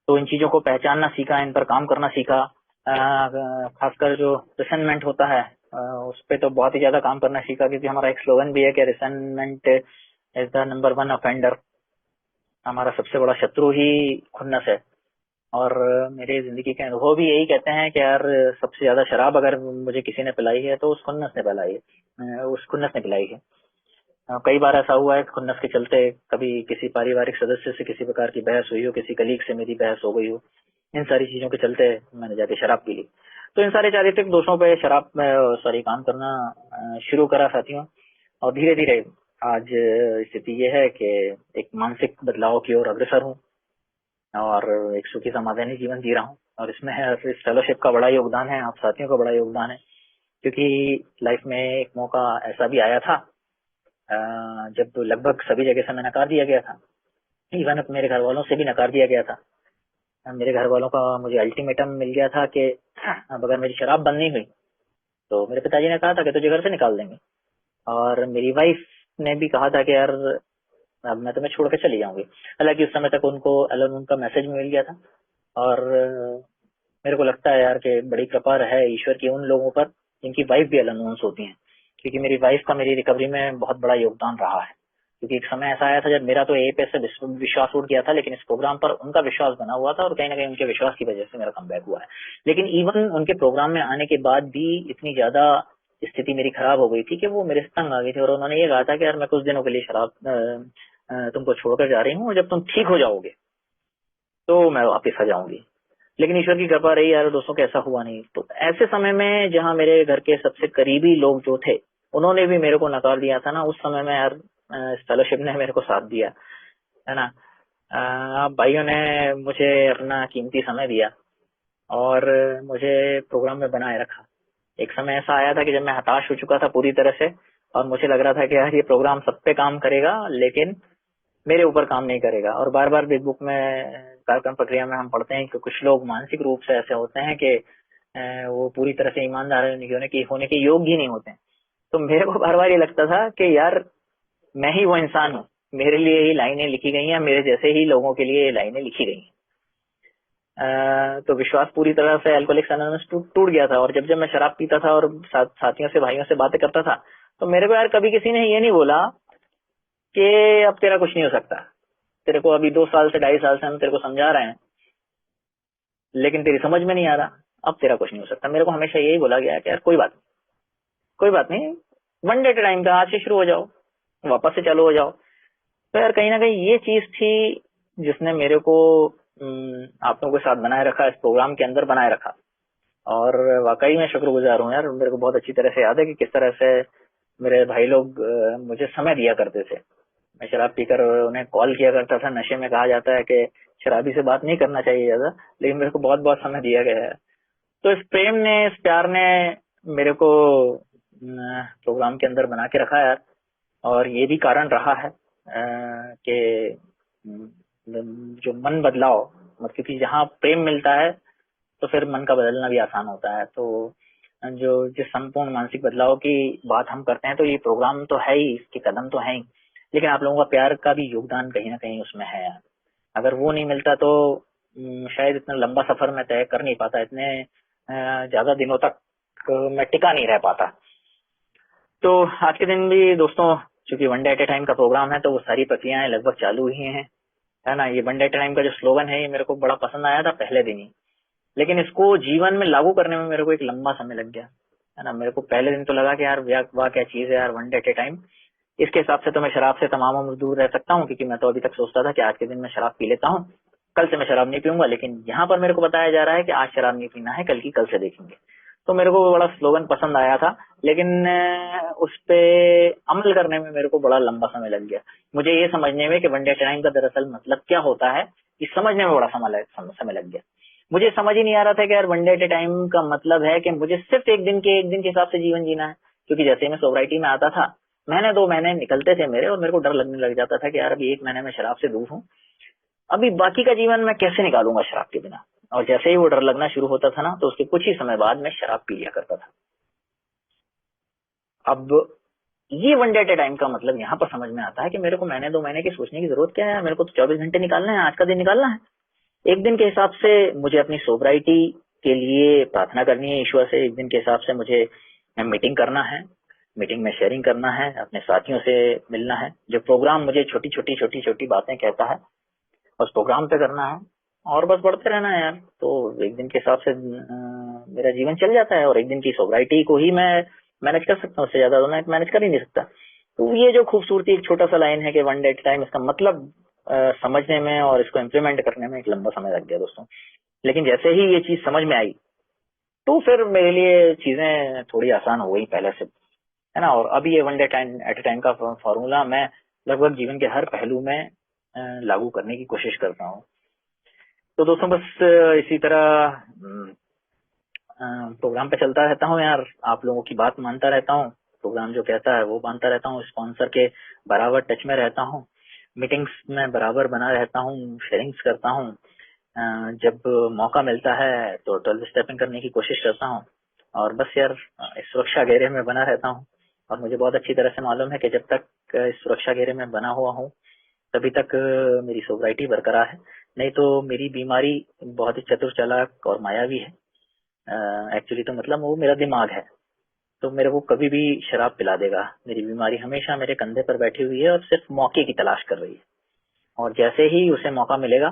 Speaker 1: तो इन चीजों को पहचानना सीखा, इन पर काम करना सीखा। खासकर जो रिसेंटमेंट होता है उस पे तो बहुत ही ज्यादा काम करना सीखा, क्योंकि हमारा एक स्लोगन भी है कि resentment is the number 1 offender. हमारा सबसे बड़ा शत्रु ही खुन्नस है। और मेरे जिंदगी के अनुभव भी यही कहते हैं कि यार सबसे ज्यादा शराब अगर मुझे किसी ने पिलाई है तो उस खुन्नस ने पिलाई है, उस खुन्नस ने पिलाई है। कई बार ऐसा हुआ है खुन्नस के चलते, कभी किसी पारिवारिक सदस्य से किसी प्रकार की बहस हुई हो, किसी कलीग से मेरी बहस हो गई हो, इन सारी चीजों के चलते मैंने जाके शराब पी ली। तो इन सारे चारित्रिक दोषों पे शराब में सॉरी काम करना शुरू करा साथियों। और धीरे धीरे आज स्थिति ये है कि एक मानसिक बदलाव की ओर अग्रसर हूँ और एक सुखी समाधानी जीवन जी रहा हूँ। और इसमें है इस फेलोशिप का बड़ा योगदान है, आप साथियों का बड़ा योगदान है, क्योंकि लाइफ में एक मौका ऐसा भी आया था जब लगभग सभी जगह से मैं नकार दिया गया था, इवन मेरे घर वालों से भी नकार दिया गया था। मेरे घर वालों का मुझे अल्टीमेटम मिल गया था कि अब अगर मेरी शराब बंद नहीं हुई तो मेरे पिताजी ने कहा था कि तुझे घर से निकाल देंगे, और मेरी वाइफ ने भी कहा था कि यार अब मैं तुम्हें छोड़ के चली जाऊंगी। हालांकि उस समय तक उनको एलोन का मैसेज मिल गया था, और मेरे को लगता है यार कि बड़ी कृपा है ईश्वर की उन लोगों पर जिनकी वाइफ भी अनअनाउंस होती हैं, क्योंकि मेरी वाइफ का मेरी रिकवरी में बहुत बड़ा योगदान रहा है। क्योंकि एक समय ऐसा आया था जब मेरा तो ए पे से विश्वास उठ गया था, लेकिन इस प्रोग्राम पर उनका विश्वास बना हुआ था, और कहीं ना कहीं उनके विश्वास की वजह से मेरा कमबैक हुआ है। लेकिन इवन उनके प्रोग्राम में आने के बाद भी इतनी ज्यादा स्थिति मेरी खराब हो गई थी कि वो मेरे से तंग आ गई थी, और उन्होंने ये कहा था कि यार मैं कुछ दिनों के लिए शराब तुमको छोड़कर जा रही हूँ, और जब तुम ठीक हो जाओगे तो मैं वापिस आ जाऊंगी। लेकिन ईश्वर की कृपा रही यार दोस्तों कि ऐसा हुआ नहीं। तो ऐसे समय में जहाँ मेरे घर के सबसे करीबी लोग जो थे उन्होंने भी मेरे को नकार दिया था ना, उस समय में यार फेलोशिप ने मेरे को साथ दिया है ना। भाइयों ने मुझे अपना कीमती समय दिया और मुझे प्रोग्राम में बनाए रखा। एक समय ऐसा आया था कि जब मैं हताश हो चुका था पूरी तरह से, और मुझे लग रहा था कि यार ये प्रोग्राम सब पे काम करेगा लेकिन मेरे ऊपर काम नहीं करेगा। और बार बार बिग बुक में कार्यक्रम प्रक्रिया में हम पढ़ते हैं कि कुछ लोग मानसिक रूप से ऐसे होते हैं कि वो पूरी तरह से ईमानदार होने के योग्य ही नहीं होते हैं। तो मेरे को बार बार ये लगता था कि यार मैं ही वो इंसान हूँ, मेरे लिए ही लाइनें लिखी गई हैं, मेरे जैसे ही लोगों के लिए ये लाइनें लिखी गई हैं। तो विश्वास पूरी तरह से अल्कोहलिक्स एनोनिमस टूट गया था। और जब जब मैं शराब पीता था और साथियों से भाइयों से बातें करता था तो मेरे को यार कभी किसी ने ये नहीं बोला कि अब तेरा कुछ नहीं हो सकता, तेरे को अभी 2 साल से 2.5 साल से हम तेरे को समझा रहे हैं लेकिन तेरी समझ में नहीं आ रहा, अब तेरा कुछ नहीं हो सकता। मेरे को हमेशा यही बोला गया कि यार कोई बात नहीं, वन डे टाइम का, आज से शुरू हो जाओ, वापस से चालू हो जाओ। तो यार कहीं ना कहीं ये चीज थी जिसने मेरे को आप लोगों के साथ बनाए रखा, इस प्रोग्राम के अंदर बनाए रखा। और वाकई में शुक्रगुजार हूँ यार। मेरे को बहुत अच्छी तरह से याद है कि किस तरह से मेरे भाई लोग मुझे समय दिया करते थे। मैं शराब पीकर उन्हें कॉल किया करता था। नशे में कहा जाता है कि शराबी से बात नहीं करना चाहिए ज्यादा, लेकिन मेरे को बहुत बहुत समय दिया गया है। तो इस प्रेम ने, इस प्यार ने मेरे को प्रोग्राम के अंदर बना के रखा यार। और ये भी कारण रहा है कि जो मन बदलाव, मतलब क्योंकि जहाँ प्रेम मिलता है तो फिर मन का बदलना भी आसान होता है। तो जो जिस संपूर्ण मानसिक बदलाव की बात हम करते हैं तो ये प्रोग्राम तो है ही, इसके कदम तो है ही, लेकिन आप लोगों का प्यार का भी योगदान कहीं ना कहीं उसमें है यार। अगर वो नहीं मिलता तो शायद इतना लंबा सफर मैं तय कर नहीं पाता, इतने ज्यादा दिनों तक मैं टिका नहीं रह पाता। तो आज के दिन भी दोस्तों चूंकि one day at A time का प्रोग्राम है तो वो सारी प्रक्रियाएं लगभग चालू ही हैं, है ना। ये one day at A time का जो स्लोगन है ये मेरे को बड़ा पसंद आया था पहले दिन ही, लेकिन इसको जीवन में लागू करने में मेरे को एक लंबा समय लग गया, है ना। मेरे को पहले दिन तो लगा कि यार वाह क्या चीज है यार one day at A time. इसके हिसाब से तो मैं शराब से तमाम उम्र दूर रह सकता हूँ, क्योंकि मैं तो अभी तक सोचता था कि आज के दिन मैं शराब पी लेता हूँ, कल से मैं शराब नहीं पीऊंगा। लेकिन यहाँ पर मेरे को बताया जा रहा है कि आज शराब नहीं पीना है, कल की कल से देखेंगे। तो मेरे को वो बड़ा स्लोगन पसंद आया था, लेकिन उस पे अमल करने में मेरे को बड़ा लंबा समय लग गया। मुझे ये समझने में कि वन डे टाइम का दरअसल मतलब क्या होता है, ये समझने में बड़ा समय लग गया। मुझे समझ ही नहीं आ रहा था कि यार वन डे टाइम का मतलब है कि मुझे सिर्फ एक दिन के हिसाब से जीवन जीना है। क्योंकि जैसे ही मैं सोब्राइटी में आता था, महीने 2 महीने निकलते थे मेरे, और मेरे को डर लगने लग जाता था कि यार अभी 1 महीने में शराब से दूर हूँ, अभी बाकी का जीवन मैं कैसे निकालूंगा शराब के बिना। और जैसे ही वो डर लगना शुरू होता था ना, तो उसके कुछ ही समय बाद मैं शराब पी लिया करता था। अब ये one day at A time का मतलब यहाँ पर समझ में आता है कि मेरे को महीने 2 महीने की सोचने की जरूरत क्या है। मेरे को तो 24 घंटे निकालना है, आज का दिन निकालना है। एक दिन के हिसाब से मुझे अपनी सोबराइटी के लिए प्रार्थना करनी है ईश्वर से। एक दिन के हिसाब से मुझे मीटिंग करना है, मीटिंग में शेयरिंग करना है, अपने साथियों से मिलना है। जो प्रोग्राम मुझे छोटी छोटी बातें कहता है उस प्रोग्राम पे करना है। और बस बढ़ते रहना है यार। तो एक दिन के हिसाब से मेरा जीवन चल जाता है, और एक दिन की सोब्राइटी को ही मैं मैनेज कर सकता हूँ, उससे ज्यादा तो मैं मैनेज कर ही नहीं सकता। तो ये जो खूबसूरती एक छोटा सा लाइन है कि वन डे एट टाइम, इसका मतलब समझने में और इसको इम्प्लीमेंट करने में एक लंबा समय लग गया दोस्तों। लेकिन जैसे ही ये चीज समझ में आई तो फिर मेरे लिए चीजें थोड़ी आसान हो गई पहले से, है ना। और अभी ये one day at a time का फॉर्मूला मैं लगभग जीवन के हर पहलू में लागू करने की कोशिश करता हूँ। तो दोस्तों बस इसी तरह प्रोग्राम पे चलता रहता हूँ यार, आप लोगों की बात मानता रहता हूँ, प्रोग्राम जो कहता है वो मानता रहता हूँ, स्पॉन्सर के बराबर टच में रहता हूँ, मीटिंग्स में बराबर बना रहता हूँ, शेयरिंग्स करता हूँ, जब मौका मिलता है तो 12 स्टेपिंग करने की कोशिश करता हूँ। और बस यार इस सुरक्षा घेरे में बना रहता हूँ। और मुझे बहुत अच्छी तरह से मालूम है कि जब तक इस सुरक्षा घेरे में बना हुआ हूँ तभी तक मेरी सोब्राइटी बरकरार है, नहीं तो मेरी बीमारी बहुत ही चतुर चालाक और मायावी है। एक्चुअली तो मतलब वो मेरा दिमाग है, तो मेरे को कभी भी शराब पिला देगा। मेरी बीमारी हमेशा मेरे कंधे पर बैठी हुई है और सिर्फ मौके की तलाश कर रही है, और जैसे ही उसे मौका मिलेगा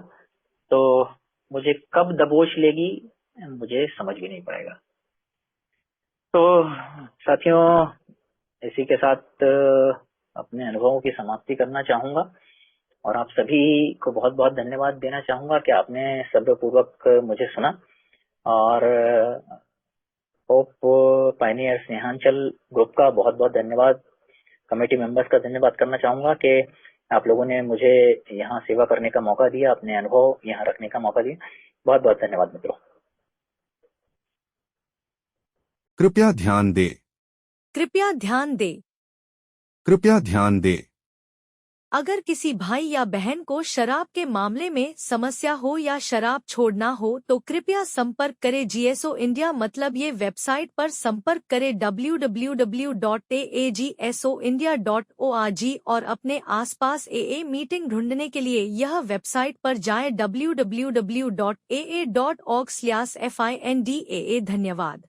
Speaker 1: तो मुझे कब दबोच लेगी मुझे समझ भी नहीं पाएगा। तो साथियों इसी के साथ अपने अनुभवों की समाप्ति करना चाहूंगा, और आप सभी को बहुत बहुत धन्यवाद देना चाहूंगा कि आपने सब्रपूर्वक मुझे सुना। और होप पायनियर स्नेहांचल ग्रुप का बहुत बहुत धन्यवाद, कमेटी मेंबर्स का धन्यवाद करना चाहूंगा कि आप लोगों ने मुझे यहाँ सेवा करने का मौका दिया, अपने अनुभव यहाँ रखने का मौका दिया। बहुत बहुत धन्यवाद मित्रों।
Speaker 2: कृपया ध्यान दें।
Speaker 3: कृपया ध्यान दें।
Speaker 2: कृपया ध्यान दें।
Speaker 3: अगर किसी भाई या बहन को शराब के मामले में समस्या हो या शराब छोड़ना हो तो कृपया संपर्क करें GSO इंडिया, मतलब ये वेबसाइट पर संपर्क करें www.agsoindia.org, और अपने आसपास AA मीटिंग ढूंढने के लिए यह वेबसाइट पर जाएं www.aa.org/findaa। धन्यवाद।